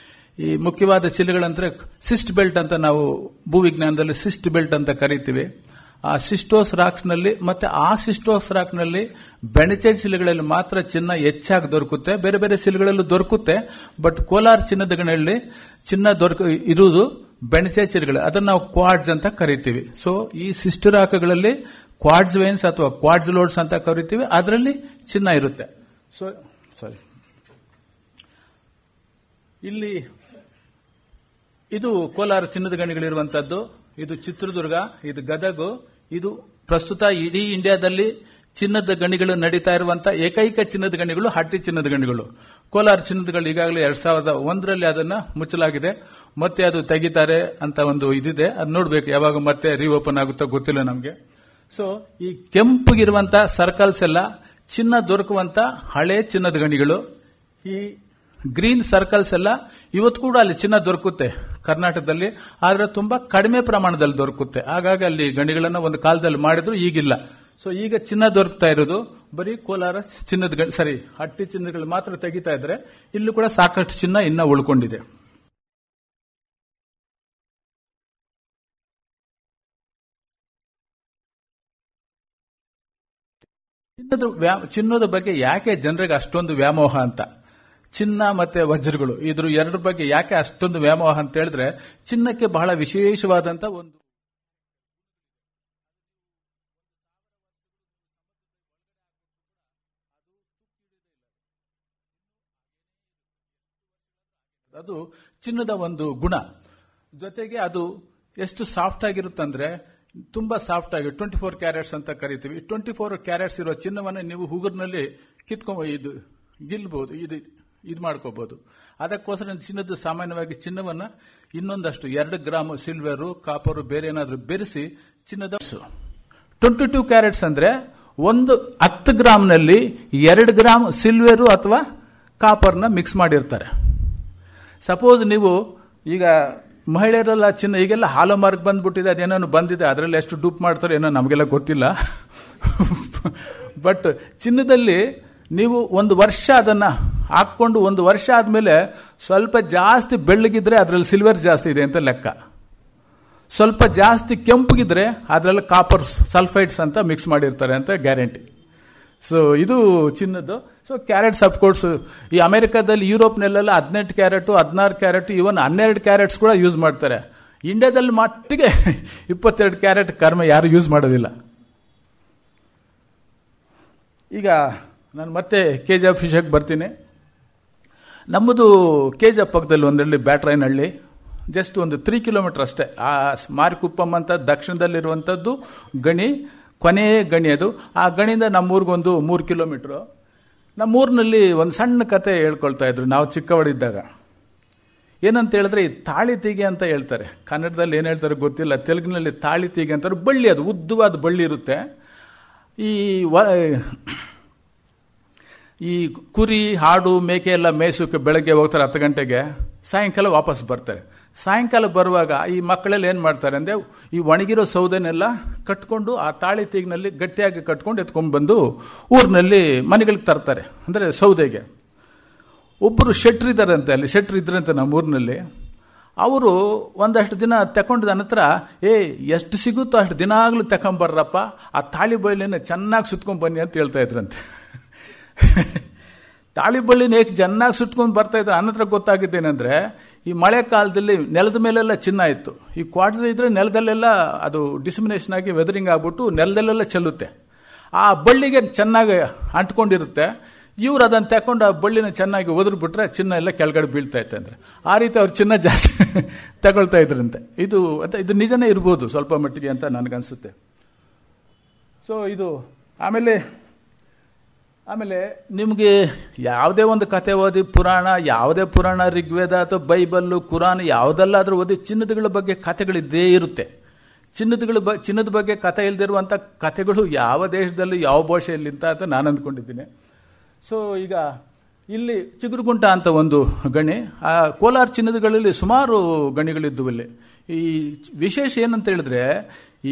ಈ ಮುಖ್ಯವಾದ ಶಿಲೆಗಳಂದ್ರೆ ಸಿಸ್ಟ್ ಬೆಲ್ಟ್ ಅಂತ ನಾವು ಭೂವಿಜ್ಞಾನದಲ್ಲಿ ಸಿಸ್ಟ್ ಬೆಲ್ಟ್ ಅಂತ ಕರಿತೀವಿ. ಆ ಸಿಸ್ಟೋಸ್ ರಾಕ್ಸ್ ನಲ್ಲಿ ಮತ್ತೆ ಆ ಸಿಸ್ಟೋಸ್ ರಾಕ್ ನಲ್ಲಿ ಬೆಣಚೆ ಶಿಲೆಗಳಲ್ಲಿ ಮಾತ್ರ ಚಿನ್ನ ಹೆಚ್ಚಾಗಿ ದೊರಕುತ್ತೆ. ಬೇರೆ ಬೇರೆ ಶಿಲೆಗಳಲ್ಲೂ ದೊರಕುತ್ತೆ, ಬಟ್ ಕೋಲಾರ ಚಿನ್ನದ ಗಣಿಯಲ್ಲಿ ಚಿನ್ನ ಇರುವುದು ಬೆಣಚೆ ಶಿಲೆಗಳು. ಅದನ್ನು ನಾವು ಕ್ವಾಡ್ಸ್ ಅಂತ ಕರಿತೀವಿ. ಸೊ ಈ ಸಿಸ್ಟ್ ರಾಕ್ಗಳಲ್ಲಿ ಕ್ವಾಡ್ಸ್ ವೇನ್ಸ್ ಅಥವಾ ಕ್ವಾಡ್ಸ್ ಲೋಡ್ಸ್ ಅಂತ ಕರಿತೀವಿ, ಅದರಲ್ಲಿ ಚಿನ್ನ ಇರುತ್ತೆ. ಸೊ ಸಾರಿ, ಇಲ್ಲಿ ಇದು ಕೋಲಾರ ಚಿನ್ನದ ಗಣಿಗಳಿರುವಂತದ್ದು. ಇದು ಚಿತ್ರದುರ್ಗ, ಇದು ಗದಗು. ಇದು ಪ್ರಸ್ತುತ ಇಡೀ ಇಂಡಿಯಾದಲ್ಲಿ ಚಿನ್ನದ ಗಣಿಗಳು ನಡೀತಾ ಇರುವಂತಹ ಏಕೈಕ ಚಿನ್ನದ ಗಣಿಗಳು ಹಟ್ಟಿ ಚಿನ್ನದ ಗಣಿಗಳು. ಕೋಲಾರ ಚಿನ್ನದಗಳು ಈಗಾಗಲೇ 2001ರಲ್ಲಿ ಅದನ್ನ ಮುಚ್ಚಲಾಗಿದೆ, ಮತ್ತೆ ಅದು ತೆಗಿತಾರೆ ಅಂತ ಒಂದು ಇದಿದೆ. ಅದು ನೋಡ್ಬೇಕು ಯಾವಾಗ ಮತ್ತೆ ರೀಓಪನ್ ಆಗುತ್ತೋ ಗೊತ್ತಿಲ್ಲ ನಮಗೆ. ಸೊ ಈ ಕೆಂಪಗಿರುವಂತಹ ಸರ್ಕಲ್ಸ್ ಎಲ್ಲ ಚಿನ್ನ ದೊರಕುವಂತ ಹಳೆ ಚಿನ್ನದ ಗಣಿಗಳು. ಈ ಗ್ರೀನ್ ಸರ್ಕಲ್ಸ್ ಎಲ್ಲ ಇವತ್ತು ಕೂಡ ಅಲ್ಲಿ ಚಿನ್ನ ದೊರಕುತ್ತೆ ಕರ್ನಾಟಕದಲ್ಲಿ, ಆದ್ರೆ ತುಂಬಾ ಕಡಿಮೆ ಪ್ರಮಾಣದಲ್ಲಿ ದೊರಕುತ್ತೆ. ಹಾಗಾಗಿ ಅಲ್ಲಿ ಗಣಿಗಳನ್ನ ಒಂದು ಕಾಲದಲ್ಲಿ ಮಾಡಿದ್ರು, ಈಗಿಲ್ಲ. ಸೊ ಈಗ ಚಿನ್ನ ದೊರಕ್ತಾ ಇರೋದು ಬರೀ ಕೋಲಾರ ಚಿನ್ನದ ಹಟ್ಟಿ ಚಿನ್ನಗಳು ಮಾತ್ರ ತೆಗಿತಾ ಇದ್ರೆ, ಇಲ್ಲೂ ಕೂಡ ಸಾಕಷ್ಟು ಚಿನ್ನ ಇನ್ನ ಉಳ್ಕೊಂಡಿದೆ. ಚಿನ್ನದ ಬಗ್ಗೆ ಯಾಕೆ ಜನರಿಗೆ ಅಷ್ಟೊಂದು ವ್ಯಾಮೋಹ ಅಂತ, ಚಿನ್ನ ಮತ್ತೆ ವಜ್ರಗಳು ಇದ್ರ ಎರಡರ ಬಗ್ಗೆ ಯಾಕೆ ಅಷ್ಟೊಂದು ವ್ಯಾಮೋಹ ಅಂತ ಹೇಳಿದ್ರೆ, ಚಿನ್ನಕ್ಕೆ ಬಹಳ ವಿಶೇಷವಾದಂತ ಒಂದು ಅದು ಚಿನ್ನದ ಒಂದು ಗುಣ. ಜೊತೆಗೆ ಅದು ಎಷ್ಟು ಸಾಫ್ಟ್ ಆಗಿರುತ್ತಂದ್ರೆ ತುಂಬಾ ಸಾಫ್ಟ್ ಆಗಿ 24 ಕ್ಯಾರೆಟ್ಸ್ ಅಂತ ಕರಿತೀವಿ. 24 ಕ್ಯಾರೆಟ್ಸ್ ಇರೋ ಚಿನ್ನವನ್ನು ನೀವು ಹುಗುರ್ನಲ್ಲಿ ಗಿಲ್ಬಹುದು, ಇದು ಮಾಡ್ಕೋಬಹುದು. ಅದಕ್ಕೋಸ್ಕರ ಚಿನ್ನದ ಸಾಮಾನ್ಯವಾಗಿ ಚಿನ್ನವನ್ನ ಇನ್ನೊಂದಷ್ಟು 2 ಗ್ರಾಮ್ ಸಿಲ್ವರು, ಕಾಪರು, ಬೇರೆ ಏನಾದರೂ ಬೆರೆಸಿ ಚಿನ್ನದ 22 ಕ್ಯಾರೆಟ್ಸ್ ಅಂದ್ರೆ ಒಂದು 10 ಗ್ರಾಮ್ನಲ್ಲಿ 2 ಗ್ರಾಮ್ ಸಿಲ್ವರು ಅಥವಾ ಕಾಪರ್ನ ಮಿಕ್ಸ್ ಮಾಡಿರ್ತಾರೆ. ಸಪೋಸ್ ನೀವು ಈಗ ಮಹಿಳೆಯರೆಲ್ಲ ಚಿನ್ನ ಈಗೆಲ್ಲ ಹಾಲೋ ಮಾರ್ಕ್ ಬಂದ್ಬಿಟ್ಟಿದೆ, ಅದೇನೋ ಬಂದಿದೆ, ಅದರಲ್ಲಿ ಎಷ್ಟು ಡೂಪ್ ಮಾಡ್ತಾರೆ ಏನೋ ನಮಗೆಲ್ಲ ಗೊತ್ತಿಲ್ಲ. ಬಟ್ ಚಿನ್ನದಲ್ಲಿ ನೀವು ಒಂದು ವರ್ಷ ಅದನ್ನ ಹಾಕೊಂಡು 1 ವರ್ಷ ಆದ್ಮೇಲೆ ಸ್ವಲ್ಪ ಜಾಸ್ತಿ ಬೆಳ್ಳಗಿದ್ರೆ ಅದರಲ್ಲಿ ಸಿಲ್ವರ್ ಜಾಸ್ತಿ ಇದೆ ಅಂತ ಲೆಕ್ಕ, ಸ್ವಲ್ಪ ಜಾಸ್ತಿ ಕೆಂಪಗಿದ್ರೆ ಅದರಲ್ಲಿ ಕಾಪರ್ ಸಲ್ಫೈಡ್ಸ್ ಅಂತ ಮಿಕ್ಸ್ ಮಾಡಿರ್ತಾರೆ ಅಂತ ಗ್ಯಾರಂಟಿ. ಸೊ ಇದು ಚಿನ್ನದ್ದು. ಸೊ ಕ್ಯಾರೆಟ್ಸ್ ಅಫ್ಕೋರ್ಸ್ ಈ ಅಮೆರಿಕಾದಲ್ಲಿ, ಯುರೋಪ್ನಲ್ಲೆಲ್ಲ 18 ಕ್ಯಾರೆಟ್, 16 ಕ್ಯಾರೆಟ್, ಇವನ್ 12 ಕ್ಯಾರೆಟ್ಸ್ ಕೂಡ ಯೂಸ್ ಮಾಡ್ತಾರೆ. ಇಂಡಿಯಾದಲ್ಲಿ ಮಟ್ಟಿಗೆ 22 ಕ್ಯಾರೆಟ್ ಕರ್ಮ ಯಾರು ಯೂಸ್ ಮಾಡೋದಿಲ್ಲ. ಈಗ ನಾನು ಮತ್ತೆ ಕೆಜಿಎಫ್ ಫಿಶಕ್ಕೆ ಬರ್ತೀನಿ. ನಮ್ಮದು ಕೆಜಿಎಫ್ ಪಕ್ಕದಲ್ಲಿ ಒಂದರಲ್ಲಿ ಬ್ಯಾಟ್ರಾಯನಹಳ್ಳಿ, ಜಸ್ಟ್ ಒಂದು 3 ಕಿಲೋಮೀಟರ್ ಅಷ್ಟೇ. ಆ ಮಾರಿಕುಪ್ಪಂ ಅಂತ ದಕ್ಷಿಣದಲ್ಲಿರುವಂಥದ್ದು ಗಣಿ, ಕೊನೆಯ ಗಣಿ ಅದು. ಆ ಗಣಿಯಿಂದ ನಮ್ಮೂರಿಗೊಂದು 3 ಕಿಲೋಮೀಟರ್. ನಮ್ಮೂರಿನಲ್ಲಿ ಒಂದು ಸಣ್ಣ ಕತೆ ಹೇಳ್ಕೊಳ್ತಾ ಇದ್ರು ನಾವು ಚಿಕ್ಕವಳಿದ್ದಾಗ. ಏನಂತ ಹೇಳಿದ್ರೆ, ಈ ತಾಳಿ ತೀಗೆ ಅಂತ ಹೇಳ್ತಾರೆ, ಕನ್ನಡದಲ್ಲಿ ಏನು ಹೇಳ್ತಾರೆ ಗೊತ್ತಿಲ್ಲ, ತೆಲುಗಿನಲ್ಲಿ ತಾಳಿ ತೀಗೆ ಅಂತಾರೆ. ಬಳ್ಳಿ, ಅದು ಉದ್ದವಾದ ಬಳ್ಳಿ ಇರುತ್ತೆ. ಈ ಕುರಿ, ಹಾಡು, ಮೇಕೆ ಎಲ್ಲ ಮೇಯ್ಸೋಕೆ ಬೆಳಗ್ಗೆ ಹೋಗ್ತಾರೆ 10 ಗಂಟೆಗೆ, ಸಾಯಂಕಾಲ ವಾಪಸ್ ಬರ್ತಾರೆ. ಸಾಯಂಕಾಲ ಬರುವಾಗ ಈ ಮಕ್ಕಳೆಲ್ಲ ಏನು ಮಾಡ್ತಾರೆ ಅಂದರೆ, ಈ ಒಣಗಿರೋ ಸೌದೆನೆಲ್ಲ ಕಟ್ಕೊಂಡು ಆ ತಾಳಿ ತೀಗಿನಲ್ಲಿ ಗಟ್ಟಿಯಾಗಿ ಕಟ್ಕೊಂಡು ಎತ್ಕೊಂಡು ಬಂದು ಊರಿನಲ್ಲಿ ಮನೆಗಳಿಗೆ ತರ್ತಾರೆ, ಅಂದರೆ ಸೌದೆಗೆ. ಒಬ್ಬರು ಶೆಟ್ರ್ ಇದ್ದಾರಂತೆ, ಅಲ್ಲಿ ಶೆಟ್ರ್ ಇದ್ರಂತೆ ನಮ್ಮ ಊರಿನಲ್ಲಿ. ಅವರು ಒಂದಷ್ಟು ದಿನ ತಗೊಂಡಿದ ನಂತರ, ಎಷ್ಟು ಸಿಗುತ್ತೋ ಅಷ್ಟು ದಿನ ಆಗಲೂ ತಗೊಂಬರ್ರಪ್ಪ, ಆ ತಾಳಿ ಬಳ್ಳಿನ ಚೆನ್ನಾಗಿ ಸುತ್ಕೊಂಡ್ ಬನ್ನಿ ಅಂತ ಹೇಳ್ತಾ ಇದ್ರಂತೆ. ತಾಳಿ ಬಳ್ಳಿನ ಹೇಗೆ ಚೆನ್ನಾಗಿ ಸುಟ್ಕೊಂಡು ಬರ್ತಾ ಇದ್ರು. ಅನ್ನತ್ರ ಗೊತ್ತಾಗಿದ್ದೇನೆಂದ್ರೆ, ಈ ಮಳೆ ಕಾಲದಲ್ಲಿ ನೆಲದ ಮೇಲೆಲ್ಲ ಚಿನ್ನ ಇತ್ತು. ಈ ಕ್ವಾರ್ಟರ್ ಇದ್ರೆ ನೆಲದಲ್ಲೆಲ್ಲ ಅದು ಡಿಸ್ಮಿನೇಷನ್ ಆಗಿ ವೆದರಿಂಗ್ ಆಗ್ಬಿಟ್ಟು ನೆಲದಲ್ಲೆಲ್ಲ ಚೆಲ್ಲುತ್ತೆ. ಆ ಬಳ್ಳಿಗೆ ಚೆನ್ನಾಗಿ ಅಂಟ್ಕೊಂಡಿರುತ್ತೆ. ಇವ್ರು ಅದನ್ನು ತಕೊಂಡು ಆ ಬಳ್ಳಿನ ಚೆನ್ನಾಗಿ ಒದರ್ಬಿಟ್ರೆ ಚಿನ್ನ ಎಲ್ಲ ಕೆಳಗಡೆ ಬೀಳ್ತಾ ಇತ್ತು. ಅಂದ್ರೆ ಆ ರೀತಿ ಅವ್ರು ಚಿನ್ನ ಜಾಸ್ತಿ ತಗೊಳ್ತಾ ಇದ್ರಂತೆ. ಇದು ನಿಜನೇ ಇರ್ಬೋದು ಸ್ವಲ್ಪ ಮಟ್ಟಿಗೆ ಅಂತ ನನಗನ್ಸುತ್ತೆ. ಸೊ ಇದು ಆಮೇಲೆ ನಿಮಗೆ ಯಾವುದೇ ಒಂದು ಕತೆ ಓದಿ, ಪುರಾಣ, ಯಾವುದೇ ಪುರಾಣ, ಋಗ್ವೇದ ಅಥವಾ ಬೈಬಲ್ಲು, ಕುರಾನ್ ಯಾವುದೆಲ್ಲಾದ್ರೂ ಓದಿ ಚಿನ್ನದಗಳ ಬಗ್ಗೆ ಕಥೆಗಳಿದ್ದೇ ಇರುತ್ತೆ. ಚಿನ್ನದ ಬಗ್ಗೆ ಕಥೆ ಇಲ್ದಿರುವಂಥ ಕಥೆಗಳು ಯಾವ ದೇಶದಲ್ಲೂ ಯಾವ ಭಾಷೆಯಲ್ಲಿ ಅಂತ ನಾನು ಅಂದ್ಕೊಂಡಿದ್ದೀನಿ. ಸೊ ಈಗ ಇಲ್ಲಿ ಚಿಗುರುಗುಂಟ ಅಂತ ಒಂದು ಗಣಿ, ಆ ಕೋಲಾರ ಚಿನ್ನದಗಳಲ್ಲಿ ಸುಮಾರು ಗಣಿಗಳಿದ್ದವು. ಇಲ್ಲಿ ಈ ವಿಶೇಷ ಏನಂತ ಹೇಳಿದ್ರೆ,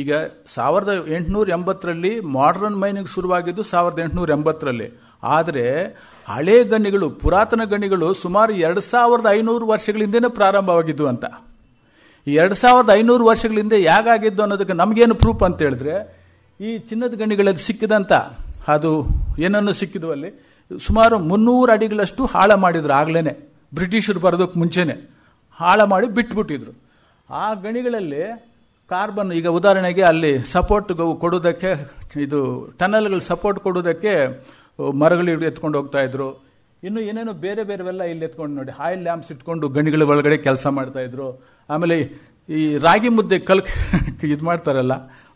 ಈಗ 1880ರಲ್ಲಿ ಮಾಡರ್ನ್ ಮೈನಿಂಗ್ ಶುರುವಾಗಿದ್ದು 1880ರಲ್ಲಿ. ಆದರೆ ಹಳೆ ಗಣಿಗಳು, ಪುರಾತನ ಗಣಿಗಳು ಸುಮಾರು 2500 ವರ್ಷಗಳಿಂದನೇ ಪ್ರಾರಂಭವಾಗಿದ್ದು ಅಂತ. ಈ 2500 ವರ್ಷಗಳಿಂದ ಯಾಗಾಗಿದ್ದು ಅನ್ನೋದಕ್ಕೆ ನಮಗೇನು ಪ್ರೂಫ್ ಅಂತ ಹೇಳಿದ್ರೆ, ಈ ಚಿನ್ನದ ಗಣಿಗಳಲ್ಲಿ ಸಿಕ್ಕಿದಂತ ಅದು ಏನನ್ನು ಸಿಕ್ಕಿದ್ವು ಅಲ್ಲಿ ಸುಮಾರು 300 ಅಡಿಗಳಷ್ಟು ಹಾಳ ಮಾಡಿದ್ರು. ಆಗ್ಲೇನೆ ಬ್ರಿಟಿಷರು ಬರೋದಕ್ಕೆ ಮುಂಚೆನೆ ಹಾಳ ಮಾಡಿ ಬಿಟ್ಬಿಟ್ಟಿದ್ರು. ಆ ಗಣಿಗಳಲ್ಲಿ ಕಾರ್ಬನ್, ಈಗ ಉದಾಹರಣೆಗೆ ಅಲ್ಲಿ ಸಪೋರ್ಟ್ ಕೊಡೋದಕ್ಕೆ, ಇದು ಟನಲ್ಗಳು ಸಪೋರ್ಟ್ ಕೊಡೋದಕ್ಕೆ ಮರಗಳು ಎತ್ಕೊಂಡು ಹೋಗ್ತಾ ಇದ್ರು. ಇನ್ನು ಏನೇನೋ ಬೇರೆ ಬೇರೆವೆಲ್ಲ ಇಲ್ಲಿ ಎತ್ಕೊಂಡು ನೋಡಿ, ಆಯಿಲ್ ಲ್ಯಾಂಪ್ಸ್ ಇಟ್ಕೊಂಡು ಗಣಿಗಳ ಒಳಗಡೆ ಕೆಲಸ ಮಾಡ್ತಾ ಇದ್ರು. ಆಮೇಲೆ ಈ ರಾಗಿ ಮುದ್ದೆ ಇದು ಮಾಡ್ತಾರಲ್ಲ,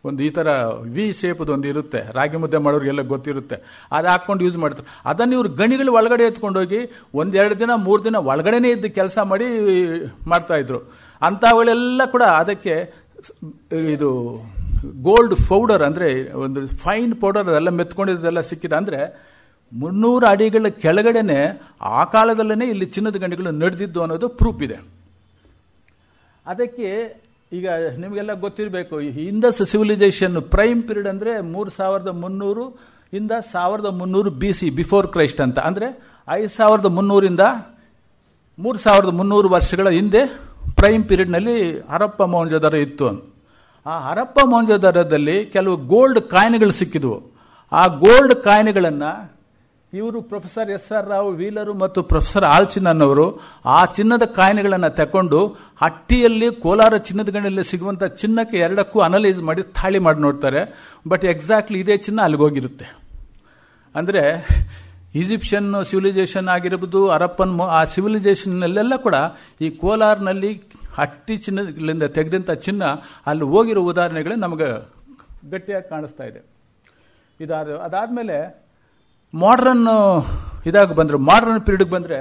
ಒಂದು ಈ ಥರ ವಿ ಶೇಪದ ಒಂದು ಇರುತ್ತೆ, ರಾಗಿ ಮುದ್ದೆ ಮಾಡೋರಿಗೆಲ್ಲ ಗೊತ್ತಿರುತ್ತೆ, ಅದು ಹಾಕೊಂಡು ಯೂಸ್ ಮಾಡ್ತಾರೆ. ಅದನ್ನು ಇವ್ರು ಗಣಿಗಳ ಒಳಗಡೆ ಎತ್ಕೊಂಡೋಗಿ 1-2 ದಿನ 3 ದಿನ ಒಳಗಡೆನೇ ಇದ್ದು ಕೆಲಸ ಮಾಡ್ತಾ ಇದ್ರು. ಅಂಥವುಗಳೆಲ್ಲ ಕೂಡ ಅದಕ್ಕೆ ಇದು ಗೋಲ್ಡ್ ಪೌಡರ್, ಅಂದರೆ ಒಂದು ಫೈನ್ ಪೌಡರ್ ಎಲ್ಲ ಮೆತ್ಕೊಂಡಿದ್ದೆಲ್ಲ ಸಿಕ್ಕಿದೆ. ಅಂದರೆ 300 ಅಡಿಗಳ ಕೆಳಗಡೆನೆ ಆ ಕಾಲದಲ್ಲೇ ಇಲ್ಲಿ ಚಿನ್ನದ ಗಣಿಗಳು ನಡೆದಿದ್ದು ಅನ್ನೋದು ಪ್ರೂಫ್ ಇದೆ. ಅದಕ್ಕೆ ಈಗ ನಿಮಗೆಲ್ಲ ಗೊತ್ತಿರಬೇಕು, ಇಂಡಸ್ ಸಿವಿಲೈಸೇಷನ್ ಪ್ರೈಮ್ ಪೀರಿಯಡ್ ಅಂದರೆ 3300 ಇಂದ 1300 BC ಬಿಫೋರ್ ಕ್ರೈಸ್ಟ್ ಅಂತ. ಅಂದರೆ 5300 3300 ವರ್ಷಗಳ ಹಿಂದೆ ಪ್ರೈಮ್ ಪೀರಿಯಡ್ನಲ್ಲಿ ಹರಪ್ಪ ಮೊಹೆಂಜೊದಾರೋ ಇತ್ತು. ಆ ಹರಪ್ಪ ಮೊಹೆಂಜೊದಾರೋದಲ್ಲಿ ಕೆಲವು ಗೋಲ್ಡ್ ಕಾಯಿನ್ಗಳು ಸಿಕ್ಕಿದ್ವು. ಆ ಗೋಲ್ಡ್ ಕಾಯಿನ್ಗಳನ್ನು ಇವರು ಪ್ರೊಫೆಸರ್ SR ರಾವ್ ವೀಲರು ಮತ್ತು ಪ್ರೊಫೆಸರ್ ಆಲ್ಚಿನನ್ ಅವರು ಆ ಚಿನ್ನದ ಕಾಯಿನ್ಗಳನ್ನು ತಕೊಂಡು ಹಟ್ಟಿಯಲ್ಲಿ ಕೋಲಾರ ಚಿನ್ನದ ಗಣಿಯಲ್ಲಿ ಸಿಗುವಂಥ ಚಿನ್ನಕ್ಕೆ ಎರಡಕ್ಕೂ ಅನಲೈಸ್ ಮಾಡಿ ತಾಳಿ ಮಾಡಿ ನೋಡ್ತಾರೆ. ಬಟ್ ಎಕ್ಸಾಕ್ಟ್ಲಿ ಇದೇ ಚಿನ್ನ ಅಲ್ಲಿಗೋಗಿರುತ್ತೆ. ಅಂದರೆ ಈಜಿಪ್ಷಿಯನ್ ಸಿವಿಲೈಸೇಷನ್ ಆಗಿರ್ಬೋದು, ಹರಪ್ಪನ್ ಆ ಸಿವಿಲೈಸೇಷನ್ನಲ್ಲೆಲ್ಲ ಕೂಡ ಈ ಕೋಲಾರ್ನಲ್ಲಿ ಹಟ್ಟಿ ಚಿನ್ನಗಳಿಂದ ತೆಗೆದಂಥ ಚಿನ್ನ ಅಲ್ಲಿ ಹೋಗಿರೋ ಉದಾಹರಣೆಗಳೇ ನಮಗೆ ಗಟ್ಟಿಯಾಗಿ ಕಾಣಿಸ್ತಾ ಇದೆ. ಅದಾದಮೇಲೆ ಮಾಡ್ರನ್ ಮಾಡರ್ನ್ ಪೀರಿಯಡ್ಗೆ ಬಂದರೆ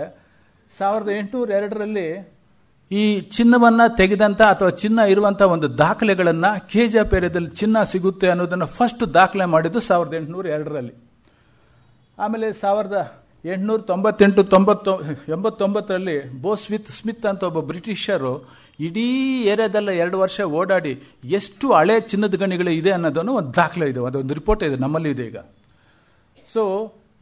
1802ರಲ್ಲಿ ಈ ಚಿನ್ನವನ್ನು ತೆಗೆದಂಥ ಅಥವಾ ಚಿನ್ನ ಇರುವಂಥ ಒಂದು ದಾಖಲೆಗಳನ್ನು KGF ಏರಿಯಾದಲ್ಲಿ ಚಿನ್ನ ಸಿಗುತ್ತೆ ಅನ್ನೋದನ್ನು ಫಸ್ಟ್ ದಾಖಲೆ ಮಾಡಿದ್ದು 1802ರಲ್ಲಿ. ಆಮೇಲೆ 1898-89ರಲ್ಲಿ ಸ್ಮಿತ್ ಅಂತ ಒಬ್ಬ ಬ್ರಿಟಿಷರು ಇಡೀ ಏರಿಯಾದಲ್ಲ 2 ವರ್ಷ ಓಡಾಡಿ ಎಷ್ಟು ಹಳೆ ಚಿನ್ನದ ಗಣಿಗಳು ಇದೆ ಅನ್ನೋದನ್ನು ಒಂದು ದಾಖಲೆ ಇದೆ, ಅದೊಂದು ರಿಪೋರ್ಟ್ ಇದೆ, ನಮ್ಮಲ್ಲಿ ಇದೆ ಈಗ. ಸೊ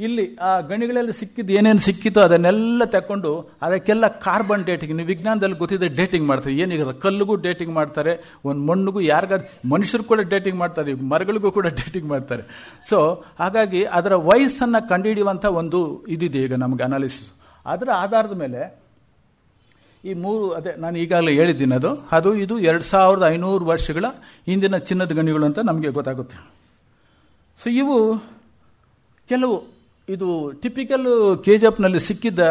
ಇಲ್ಲಿ ಆ ಗಣಿಗಳಲ್ಲಿ ಸಿಕ್ಕಿದ್ದು ಏನೇನು ಸಿಕ್ಕಿತ್ತು ಅದನ್ನೆಲ್ಲ ತಕೊಂಡು ಅದಕ್ಕೆಲ್ಲ ಕಾರ್ಬನ್ ಡೇಟಿಂಗ್, ನೀವು ವಿಜ್ಞಾನದಲ್ಲಿ ಗೊತ್ತಿದೆ ಡೇಟಿಂಗ್ ಮಾಡ್ತಾರೆ. ಏನೀಗ ಕಲ್ಲಿಗೂ ಡೇಟಿಂಗ್ ಮಾಡ್ತಾರೆ, ಒಂದು ಮಣ್ಣಿಗೂ, ಮನುಷ್ಯರು ಕೂಡ ಡೇಟಿಂಗ್ ಮಾಡ್ತಾರೆ, ಮರಗಳಿಗೂ ಕೂಡ ಡೇಟಿಂಗ್ ಮಾಡ್ತಾರೆ. ಸೊ ಹಾಗಾಗಿ ಅದರ ವಯಸ್ಸನ್ನು ಕಂಡುಹಿಡಿಯುವಂಥ ಒಂದು ಇದಿದೆ ಈಗ ನಮಗೆ ಅನಾಲಿಸಿಸ್. ಅದರ ಆಧಾರದ ಮೇಲೆ ಈ ನಾನು ಈಗಾಗಲೇ ಹೇಳಿದ್ದೀನಿ, ಇದು 2500 ವರ್ಷಗಳ ಹಿಂದಿನ ಚಿನ್ನದ ಗಣಿಗಳು ಅಂತ ನಮಗೆ ಗೊತ್ತಾಗುತ್ತೆ. ಸೊ ಇವು ಕೆಲವು ಇದು ಟಿಪಿಕಲ್ KGFನಲ್ಲಿ ಸಿಕ್ಕಿದ್ದ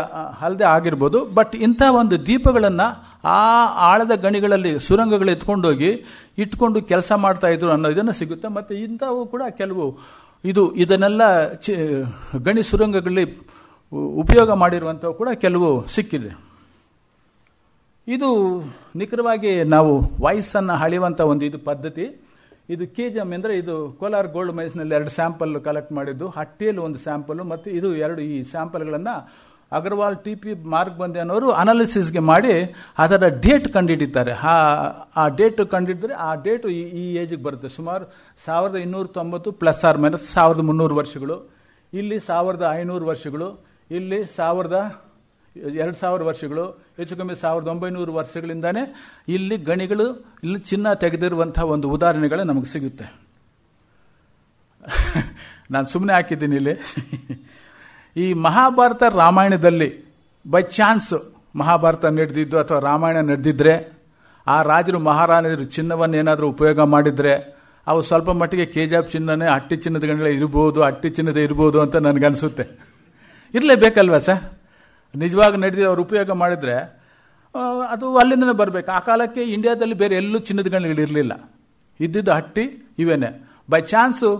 ಅಲ್ಲದೆ ಆಗಿರ್ಬೋದು. ಬಟ್ ಇಂಥ ಒಂದು ದೀಪಗಳನ್ನು ಆ ಆಳದ ಗಣಿಗಳಲ್ಲಿ ಸುರಂಗಗಳು ಇಟ್ಕೊಂಡು ಕೆಲಸ ಮಾಡ್ತಾ ಇದ್ರು ಅನ್ನೋ ಇದನ್ನು ಸಿಗುತ್ತೆ. ಮತ್ತು ಇಂಥವು ಕೂಡ ಕೆಲವು ಇದನ್ನೆಲ್ಲ ಗಣಿ ಸುರಂಗಗಳಲ್ಲಿ ಉಪಯೋಗ ಮಾಡಿರುವಂಥವು ಕೂಡ ಕೆಲವು ಸಿಕ್ಕಿದೆ. ಇದು ನಿಖರವಾಗಿ ನಾವು ವಾಯ್ಸನ್ನು ಅಳೆಯುವಂಥ ಒಂದು ಪದ್ಧತಿ. ಇದು KGM ಅಂದರೆ ಇದು ಕೋಲಾರ ಗೋಲ್ಡ್ ಮೈನ್ಸ್ನಲ್ಲಿ 2 ಸ್ಯಾಂಪಲ್ ಕಲೆಕ್ಟ್ ಮಾಡಿದ್ದು, ಹಟ್ಟಿಯಲ್ಲಿ 1 ಸ್ಯಾಂಪಲ್, ಮತ್ತು ಇದು 2 ಈ ಸ್ಯಾಂಪಲ್ಗಳನ್ನು ಅಗರ್ವಾಲ್ TP ಮಾರ್ಕ್ ಬಂದೆ ಅನ್ನೋರು ಅನಾಲಿಸಿಸ್ಗೆ ಮಾಡಿ ಅದರ ಡೇಟ್ ಕಂಡುಹಿಡಿತಾರೆ. ಆ ಡೇಟ್ ಕಂಡುಹಿಡಿದ್ರೆ ಆ ಡೇಟು ಈ ಏಜಿಗೆ ಬರುತ್ತೆ. ಸುಮಾರು 1290 ಪ್ಲಸ್ ಆರ್ ಮೈನಸ್ 1300 ವರ್ಷಗಳು, ಇಲ್ಲಿ 1500 ವರ್ಷಗಳು, ಇಲ್ಲಿ 2000 ವರ್ಷಗಳು, ಹೆಚ್ಚು ಕಮ್ಮಿ 1900 ವರ್ಷಗಳಿಂದಾನೇ ಇಲ್ಲಿ ಗಣಿಗಳು, ಇಲ್ಲಿ ಚಿನ್ನ ತೆಗೆದಿರುವಂತಹ ಒಂದು ಉದಾಹರಣೆಗಳು ನಮಗೆ ಸಿಗುತ್ತೆ. ನಾನು ಸುಮ್ಮನೆ ಹಾಕಿದ್ದೀನಿ ಇಲ್ಲಿ. ಈ ಮಹಾಭಾರತ ರಾಮಾಯಣದಲ್ಲಿ ಬೈ ಚಾನ್ಸ್ ಮಹಾಭಾರತ ನಡೆದಿದ್ದು ಅಥವಾ ರಾಮಾಯಣ ನಡೆದಿದ್ರೆ ಆ ರಾಜರು ಮಹಾರಾಜರು ಚಿನ್ನವನ್ನು ಏನಾದರೂ ಉಪಯೋಗ ಮಾಡಿದ್ರೆ ಅವು ಸ್ವಲ್ಪ ಮಟ್ಟಿಗೆ KGF ಚಿನ್ನನೇ ಹಟ್ಟಿ ಚಿನ್ನದ ಗಣಿಗಳೇ ಇರ್ಬೋದು ಅಂತ ನನಗನ್ಸುತ್ತೆ. ಇರಲೇಬೇಕಲ್ವಾ ಸರ್? ನಿಜವಾಗಿ ನಡೆದಿ ಅವ್ರು ಉಪಯೋಗ ಮಾಡಿದರೆ ಅದು ಅಲ್ಲಿಂದನೇ ಬರಬೇಕು. ಆ ಕಾಲಕ್ಕೆ ಇಂಡಿಯಾದಲ್ಲಿ ಬೇರೆ ಎಲ್ಲೂ ಚಿನ್ನದ ಗಣಿಗಳಿರಲಿಲ್ಲ, ಇದ್ದಿದ್ದು ಹಟ್ಟಿ ಇವೇನೆ. ಬೈ ಚಾನ್ಸು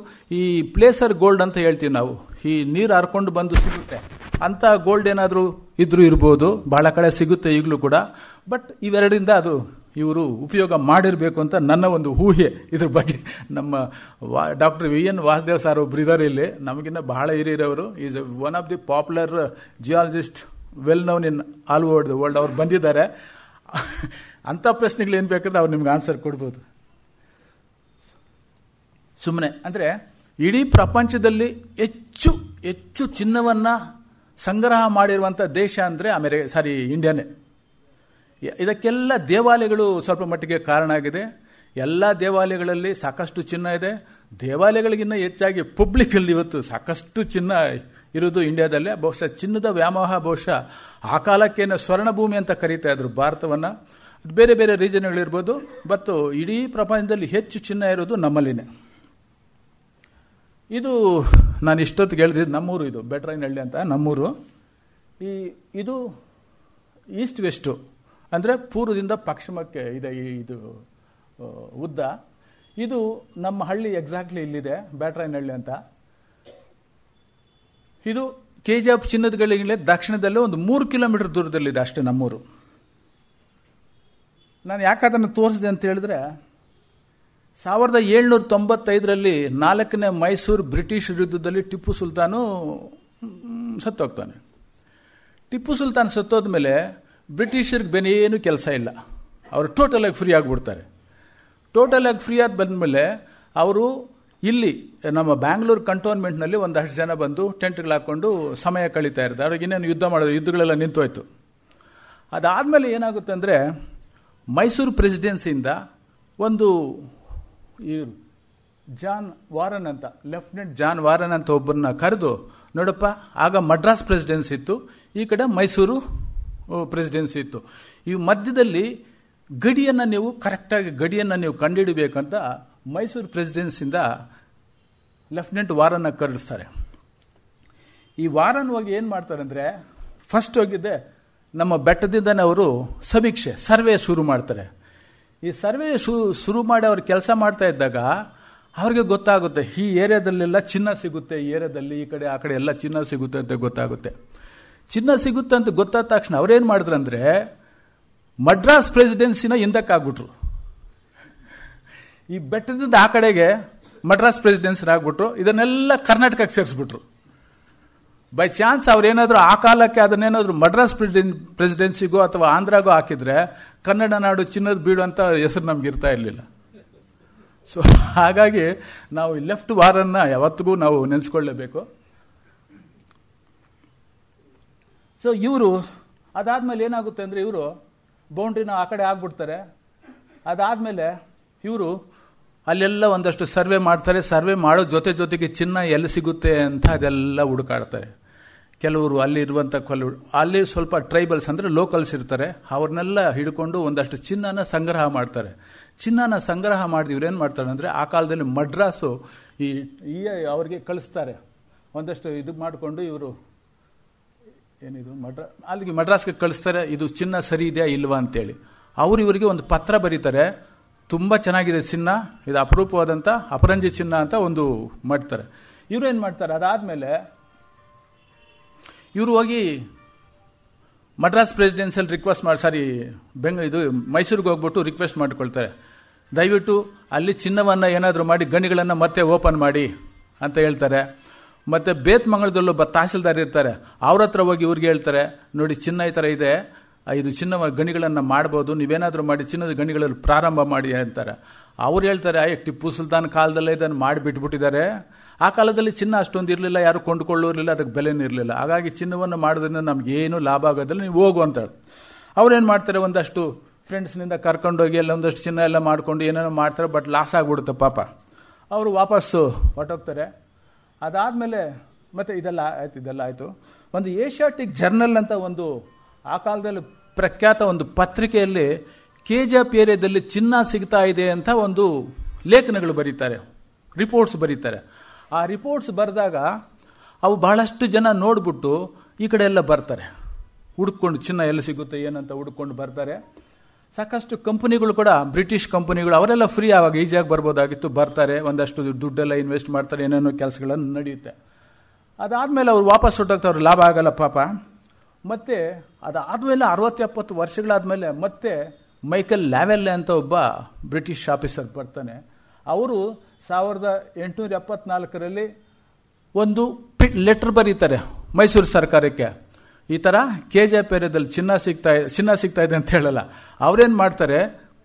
ಈ ಪ್ಲೇಸರ್ ಗೋಲ್ಡ್ ಅಂತ ಹೇಳ್ತೀವಿ ನಾವು, ಈ ನೀರು ಹರ್ಕೊಂಡು ಬಂದು ಸಿಗುತ್ತೆ ಅಂತ ಗೋಲ್ಡ್ ಏನಾದರೂ ಇರ್ಬೋದು, ಬಹಳ ಕಡೆ ಸಿಗುತ್ತೆ ಈಗಲೂ ಕೂಡ. ಬಟ್ ಇವೆರಡರಿಂದ ಇವರು ಉಪಯೋಗ ಮಾಡಿರಬೇಕು ಅಂತ ನನ್ನ ಒಂದು ಊಹೆ. ಇದ್ರ ಬಗ್ಗೆ ನಮ್ಮ ಡಾಕ್ಟರ್ VN ವಾಸುದೇವ್ ಸರ್ ಒಬ್ರು ಇದ್ದಾರೆ ಇಲ್ಲಿ, ನಮಗಿನ್ನ ಬಹಳ ಹಿರಿಯರವರು. Is one of the popular geologist, well known in all over the world. ಅವ್ರು ಬಂದಿದ್ದಾರೆ. ಅಂಥ ಪ್ರಶ್ನೆಗಳು ಏನು ಬೇಕಾದ್ರೆ ಅವ್ರು ನಿಮ್ಗೆ ಆನ್ಸರ್ ಕೊಡ್ಬೋದು. ಸುಮ್ಮನೆ ಅಂದರೆ ಇಡೀ ಪ್ರಪಂಚದಲ್ಲಿ ಹೆಚ್ಚು ಚಿನ್ನವನ್ನು ಸಂಗ್ರಹ ಮಾಡಿರುವಂಥ ದೇಶ ಅಂದರೆ ಇಂಡಿಯಾನೇ. ಇದಕ್ಕೆಲ್ಲ ದೇವಾಲಯಗಳು ಸ್ವಲ್ಪ ಮಟ್ಟಿಗೆ ಕಾರಣ ಆಗಿದೆ. ಎಲ್ಲ ದೇವಾಲಯಗಳಲ್ಲಿ ಸಾಕಷ್ಟು ಚಿನ್ನ ಇದೆ. ದೇವಾಲಯಗಳಿಗಿಂತ ಹೆಚ್ಚಾಗಿ ಪಬ್ಲಿಕಲ್ಲಿ ಇವತ್ತು ಸಾಕಷ್ಟು ಚಿನ್ನ ಇರೋದು ಇಂಡಿಯಾದಲ್ಲೇ. ಬಹುಶಃ ಚಿನ್ನದ ವ್ಯಾಮೋಹ ಬಹುಶಃ ಆ ಕಾಲಕ್ಕೇನು ಸ್ವರ್ಣಭೂಮಿ ಅಂತ ಕರೀತಾ ಇದ್ರು ಭಾರತವನ್ನು. ಬೇರೆ ಬೇರೆ ರೀಜನ್ಗಳಿರ್ಬೋದು, ಬಟ್ ಇಡೀ ಪ್ರಪಂಚದಲ್ಲಿ ಹೆಚ್ಚು ಚಿನ್ನ ಇರೋದು ನಮ್ಮಲ್ಲಿನೇ. ಇದು ನಾನು ಇಷ್ಟೊತ್ತಿಗೆ ಹೇಳಿದ್ದು ನಮ್ಮೂರು, ಇದು ಬೆಟ್ರಾಯನಹಳ್ಳಿ ಅಂತ ನಮ್ಮೂರು. ಇದು ಈಸ್ಟ್ ವೆಸ್ಟು ಅಂದರೆ ಪೂರ್ವದಿಂದ ಪಶ್ಚಿಮಕ್ಕೆ ಇದೆ ಇದು ಉದ್ದ. ಇದು ನಮ್ಮ ಹಳ್ಳಿ ಎಕ್ಸಾಕ್ಟ್ಲಿ ಇಲ್ಲಿದೆ, ಬೆಟ್ರಾಯನಹಳ್ಳಿ ಅಂತ. ಇದು KGF ಚಿನ್ನದ ಗಣಿಗಳೇ ದಕ್ಷಿಣದಲ್ಲೇ ಒಂದು 3 ಕಿಲೋಮೀಟರ್ ದೂರದಲ್ಲಿದೆ ಅಷ್ಟೇ ನಮ್ಮೂರು. ನಾನು ಯಾಕೆ ಅದನ್ನು ತೋರಿಸಿದೆ ಅಂತ ಹೇಳಿದ್ರೆ, 1795ರಲ್ಲಿ 4ನೇ ಮೈಸೂರು ಬ್ರಿಟಿಷ್ ಯುದ್ಧದಲ್ಲಿ ಟಿಪ್ಪು ಸುಲ್ತಾನು ಸತ್ತೋಗ್ತಾನೆ. ಟಿಪ್ಪು ಸುಲ್ತಾನ್ ಸತ್ತೋದ್ಮೇಲೆ ಬ್ರಿಟಿಷರಿಗೆ ಬೇನೇನು ಕೆಲಸ ಇಲ್ಲ, ಅವರು ಟೋಟಲಾಗಿ ಫ್ರೀ ಆಗಿಬಿಡ್ತಾರೆ. ಟೋಟಲ್ ಆಗಿ ಫ್ರೀ ಆಗಿ ಬಂದಮೇಲೆ ಅವರು ಇಲ್ಲಿ ನಮ್ಮ ಬ್ಯಾಂಗ್ಳೂರು ಕಂಟೋನ್ಮೆಂಟ್ನಲ್ಲಿ ಒಂದಷ್ಟು ಜನ ಬಂದು ಟೆಂಟ್ಗಳು ಹಾಕೊಂಡು ಸಮಯ ಕಳೀತಾ ಇರ್ತಾರೆ. ಅವ್ರಿಗೆ ಇನ್ನೇನು ಯುದ್ಧ ಮಾಡೋದು, ಯುದ್ಧಗಳೆಲ್ಲ ನಿಂತೋಯ್ತು. ಅದಾದಮೇಲೆ ಏನಾಗುತ್ತೆ ಅಂದರೆ ಮೈಸೂರು ಪ್ರೆಸಿಡೆನ್ಸಿಯಿಂದ ಒಂದು ಈ ಜಾನ್ ವಾರನ್ ಅಂತ, ಲೆಫ್ಟಿನೆಂಟ್ ಜಾನ್ ವಾರನ್ ಅಂತ ಒಬ್ಬರನ್ನ ಕರೆದು, ನೋಡಪ್ಪ ಆಗ ಮಡ್ರಾಸ್ ಪ್ರೆಸಿಡೆನ್ಸಿ ಇತ್ತು, ಈ ಕಡೆ ಮೈಸೂರು ಪ್ರೆಸಿಡೆನ್ಸಿ ಇತ್ತು, ಈ ಮಧ್ಯದಲ್ಲಿ ಗಡಿಯನ್ನು ನೀವು ಕರೆಕ್ಟಾಗಿ ಗಡಿಯನ್ನು ನೀವು ಕಂಡುಹಿಡಬೇಕಂತ ಮೈಸೂರು ಪ್ರೆಸಿಡೆನ್ಸಿಯಿಂದ ಲೆಫ್ಟಿನೆಂಟ್ ವಾರನ್ನ ಕರೆಸ್ತಾರೆ. ಈ ವಾರನ್ ಹೋಗಿ ಏನು ಮಾಡ್ತಾರೆ ಅಂದರೆ, ಫಸ್ಟ್ ಹೋಗಿದ್ದೆ ನಮ್ಮ ಬೆಟ್ಟದಿಂದನೇ ಅವರು ಸಮೀಕ್ಷೆ ಸರ್ವೆ ಶುರು ಮಾಡ್ತಾರೆ. ಈ ಸರ್ವೆ ಶುರು ಮಾಡಿ ಅವ್ರು ಕೆಲಸ ಮಾಡ್ತಾ ಇದ್ದಾಗ ಅವ್ರಿಗೆ ಗೊತ್ತಾಗುತ್ತೆ ಈ ಏರಿಯಾದಲ್ಲೆಲ್ಲ ಚಿನ್ನ ಸಿಗುತ್ತೆ, ಈ ಏರಿಯಾದಲ್ಲಿ ಈ ಕಡೆ ಆ ಕಡೆ ಎಲ್ಲ ಚಿನ್ನ ಸಿಗುತ್ತೆ ಅಂತ ಗೊತ್ತಾಗುತ್ತೆ. ಚಿನ್ನ ಸಿಗುತ್ತೆ ಅಂತ ಗೊತ್ತಾದ ತಕ್ಷಣ ಅವ್ರೇನು ಮಾಡಿದ್ರು ಅಂದರೆ ಮಡ್ರಾಸ್ ಪ್ರೆಸಿಡೆನ್ಸಿನ ಹಿಂದಕ್ಕಾಗ್ಬಿಟ್ರು. ಈ ಬೆಟ್ಟದಿಂದ ಆ ಕಡೆಗೆ ಮಡ್ರಾಸ್ ಪ್ರೆಸಿಡೆನ್ಸಿ ಆಗ್ಬಿಟ್ರು, ಇದನ್ನೆಲ್ಲ ಕರ್ನಾಟಕಕ್ಕೆ ಸೇರಿಸ್ಬಿಟ್ರು. ಬೈ ಚಾನ್ಸ್ ಅವ್ರೇನಾದ್ರು ಆ ಕಾಲಕ್ಕೆ ಅದನ್ನೇನಾದ್ರು ಮಡ್ರಾಸ್ ಪ್ರೆಸಿಡೆನ್ಸಿಗೋ ಅಥವಾ ಆಂಧ್ರಾಗೋ ಹಾಕಿದ್ರೆ ಕನ್ನಡ ನಾಡು ಚಿನ್ನದ ಬೀಡು ಅಂತ ಹೆಸರು ನಮ್ಗೆ ಇರ್ತಾ ಇರಲಿಲ್ಲ. ಸೊ ಹಾಗಾಗಿ ನಾವು ಈ ಲೆಫ್ಟ್ ವಾರನ್ನ ಯಾವತ್ತಿಗೂ ನಾವು ನೆನೆಸ್ಕೊಳ್ಳೇಬೇಕು. ಸೊ ಇವರು ಅದಾದ್ಮೇಲೆ ಏನಾಗುತ್ತೆ ಅಂದರೆ ಇವರು ಬೌಂಡ್ರಿನ ಆ ಕಡೆ ಆಗ್ಬಿಡ್ತಾರೆ. ಅದಾದ್ಮೇಲೆ ಇವರು ಅಲ್ಲೆಲ್ಲ ಒಂದಷ್ಟು ಸರ್ವೆ ಮಾಡ್ತಾರೆ. ಸರ್ವೆ ಮಾಡೋ ಜೊತೆಗೆ ಚಿನ್ನ ಎಲ್ಲಿ ಸಿಗುತ್ತೆ ಅಂತ ಅದೆಲ್ಲ ಹುಡುಕಾಡ್ತಾರೆ. ಕೆಲವರು ಅಲ್ಲಿರುವಂಥ ಅಲ್ಲಿ ಸ್ವಲ್ಪ ಟ್ರೈಬಲ್ಸ್ ಅಂದರೆ ಲೋಕಲ್ಸ್ ಇರ್ತಾರೆ, ಅವ್ರನ್ನೆಲ್ಲ ಹಿಡ್ಕೊಂಡು ಒಂದಷ್ಟು ಚಿನ್ನನ ಸಂಗ್ರಹ ಮಾಡ್ತಾರೆ. ಚಿನ್ನನ ಸಂಗ್ರಹ ಮಾಡಿದ ಇವ್ರೇನು ಮಾಡ್ತಾರೆ ಅಂದರೆ ಆ ಕಾಲದಲ್ಲಿ ಮಡ್ರಾಸು ಈ ಅವ್ರಿಗೆ ಕಳಿಸ್ತಾರೆ. ಒಂದಷ್ಟು ಇದು ಮಾಡಿಕೊಂಡು ಇವರು ಏನಿದು ಅಲ್ಲಿಗೆ ಮಡ್ರಾಸ್ಗೆ ಕಳಿಸ್ತಾರೆ, ಇದು ಚಿನ್ನ ಸರಿ ಇದೆಯಾ ಇಲ್ವಾ ಅಂತೇಳಿ. ಅವರು ಇವರಿಗೆ ಒಂದು ಪತ್ರ ಬರೀತಾರೆ, ತುಂಬ ಚೆನ್ನಾಗಿದೆ ಚಿನ್ನ, ಇದು ಅಪರೂಪವಾದಂಥ ಅಪರಂಜಿ ಚಿನ್ನ ಅಂತ ಒಂದು ಮಾಡ್ತಾರೆ. ಇವರು ಏನು ಮಾಡ್ತಾರೆ, ಅದಾದಮೇಲೆ ಇವರು ಹೋಗಿ ಮಡ್ರಾಸ್ ಪ್ರೆಸಿಡೆನ್ಸಿಯಲ್ಲಿ ರಿಕ್ವೆಸ್ಟ್ ಮಾಡಿ ಇದು ಮೈಸೂರಿಗೆ ಹೋಗ್ಬಿಟ್ಟು ರಿಕ್ವೆಸ್ಟ್ ಮಾಡಿಕೊಳ್ತಾರೆ, ದಯವಿಟ್ಟು ಅಲ್ಲಿ ಚಿನ್ನವನ್ನು ಏನಾದರೂ ಮಾಡಿ ಗಣಿಗಳನ್ನು ಮತ್ತೆ ಓಪನ್ ಮಾಡಿ ಅಂತ ಹೇಳ್ತಾರೆ. ಮತ್ತು ಬೇತ್ಮಂಗಳದಲ್ಲೂ ಒಬ್ಬ ತಹಸೀಲ್ದಾರ್ ಇರ್ತಾರೆ, ಅವ್ರ ಹತ್ರ ಹೋಗಿ ಇವ್ರಿಗೆ ಹೇಳ್ತಾರೆ, ನೋಡಿ ಚಿನ್ನ ಈ ಥರ ಇದೆ, ಇದು ಚಿನ್ನ ಗಣಿಗಳನ್ನು ಮಾಡ್ಬೋದು, ನೀವೇನಾದರೂ ಮಾಡಿ ಚಿನ್ನದ ಗಣಿಗಳಲ್ಲಿ ಪ್ರಾರಂಭ ಮಾಡಿ ಅಂತಾರೆ. ಅವ್ರು ಹೇಳ್ತಾರೆ, ಟಿಪ್ಪು ಸುಲ್ತಾನ್ ಕಾಲದಲ್ಲೇ ಇದನ್ನು ಮಾಡಿಬಿಟ್ಬಿಟ್ಟಿದ್ದಾರೆ, ಆ ಕಾಲದಲ್ಲಿ ಚಿನ್ನ ಅಷ್ಟೊಂದು ಇರಲಿಲ್ಲ, ಯಾರು ಕೊಂಡುಕೊಳ್ಳೋರಿಲ್ಲ, ಅದಕ್ಕೆ ಬೆಲೆನೂ ಇರಲಿಲ್ಲ, ಹಾಗಾಗಿ ಚಿನ್ನವನ್ನು ಮಾಡೋದ್ರಿಂದ ನಮಗೇನು ಲಾಭ ಆಗೋದಿಲ್ಲ, ನೀವು ಹೋಗು ಅಂತಾರೆ. ಅವ್ರೇನು ಮಾಡ್ತಾರೆ, ಒಂದಷ್ಟು ಫ್ರೆಂಡ್ಸ್ನಿಂದ ಕರ್ಕೊಂಡೋಗಿ ಎಲ್ಲ ಒಂದಷ್ಟು ಚಿನ್ನ ಎಲ್ಲ ಮಾಡ್ಕೊಂಡು ಏನೇನೋ ಮಾಡ್ತಾರೆ, ಬಟ್ ಲಾಸ್ ಆಗಿಬಿಡುತ್ತೆ ಪಾಪ. ಅವರು ವಾಪಸ್ಸು ಹೊರಟೋಗ್ತಾರೆ. ಅದಾದಮೇಲೆ ಮತ್ತೆ ಇದೆಲ್ಲ ಆಯಿತು. ಒಂದು ಏಷ್ಯಾಟಿಕ್ ಜರ್ನಲ್ ಅಂತ ಒಂದು ಆ ಕಾಲದಲ್ಲಿ ಪ್ರಖ್ಯಾತ ಒಂದು ಪತ್ರಿಕೆಯಲ್ಲಿ ಕೆಜಿಎಫ್ ಏರಿಯಾದಲ್ಲಿ ಚಿನ್ನ ಸಿಗ್ತಾ ಇದೆ ಅಂತ ಒಂದು ಲೇಖನಗಳು ಬರೀತಾರೆ, ರಿಪೋರ್ಟ್ಸ್ ಬರೀತಾರೆ. ಆ ರಿಪೋರ್ಟ್ಸ್ ಬರೆದಾಗ ಅವು ಬಹಳಷ್ಟು ಜನ ನೋಡ್ಬಿಟ್ಟು ಈ ಕಡೆ ಎಲ್ಲ ಬರ್ತಾರೆ, ಹುಡುಕೊಂಡು ಚಿನ್ನ ಎಲ್ಲಿ ಸಿಗುತ್ತೆ ಏನಂತ ಹುಡುಕೊಂಡು ಬರ್ತಾರೆ. ಸಾಕಷ್ಟು ಕಂಪನಿಗಳು ಕೂಡ, ಬ್ರಿಟಿಷ್ ಕಂಪನಿಗಳು, ಅವರೆಲ್ಲ ಫ್ರೀ ಆವಾಗ ಈಸಿಯಾಗಿ ಬರ್ಬೋದಾಗಿತ್ತು, ಬರ್ತಾರೆ, ಒಂದಷ್ಟು ದುಡ್ಡೆಲ್ಲ ಇನ್ವೆಸ್ಟ್ ಮಾಡ್ತಾರೆ, ಏನೇನೋ ಕೆಲಸಗಳನ್ನು ನಡೆಯುತ್ತೆ. ಅದಾದಮೇಲೆ ಅವ್ರು ವಾಪಸ್ ಹೊರಟೋಗ್ತಾರೆ, ಅವ್ರು ಲಾಭ ಆಗಲ್ಲ ಪಾಪ. ಮತ್ತೆ ಅದಾದಮೇಲೆ 60-70 ವರ್ಷಗಳಾದಮೇಲೆ ಮತ್ತೆ ಮೈಕಲ್ ಲ್ಯಾವೆಲ್ಲೆ ಅಂತ ಒಬ್ಬ ಬ್ರಿಟಿಷ್ ಆಫೀಸರ್ ಬರ್ತಾನೆ. ಅವರು 1874ರಲ್ಲಿ ಒಂದು ಲೆಟರ್ ಬರೀತಾರೆ ಮೈಸೂರು ಸರ್ಕಾರಕ್ಕೆ, ಈ ಥರ ಕೆಜಿಎಫ್ ಏರಿಯಾದಲ್ಲಿ ಚಿನ್ನ ಸಿಗ್ತಾ ಇದೆ ಅಂತ ಹೇಳಲ್ಲ, ಅವ್ರೇನು ಮಾಡ್ತಾರೆ,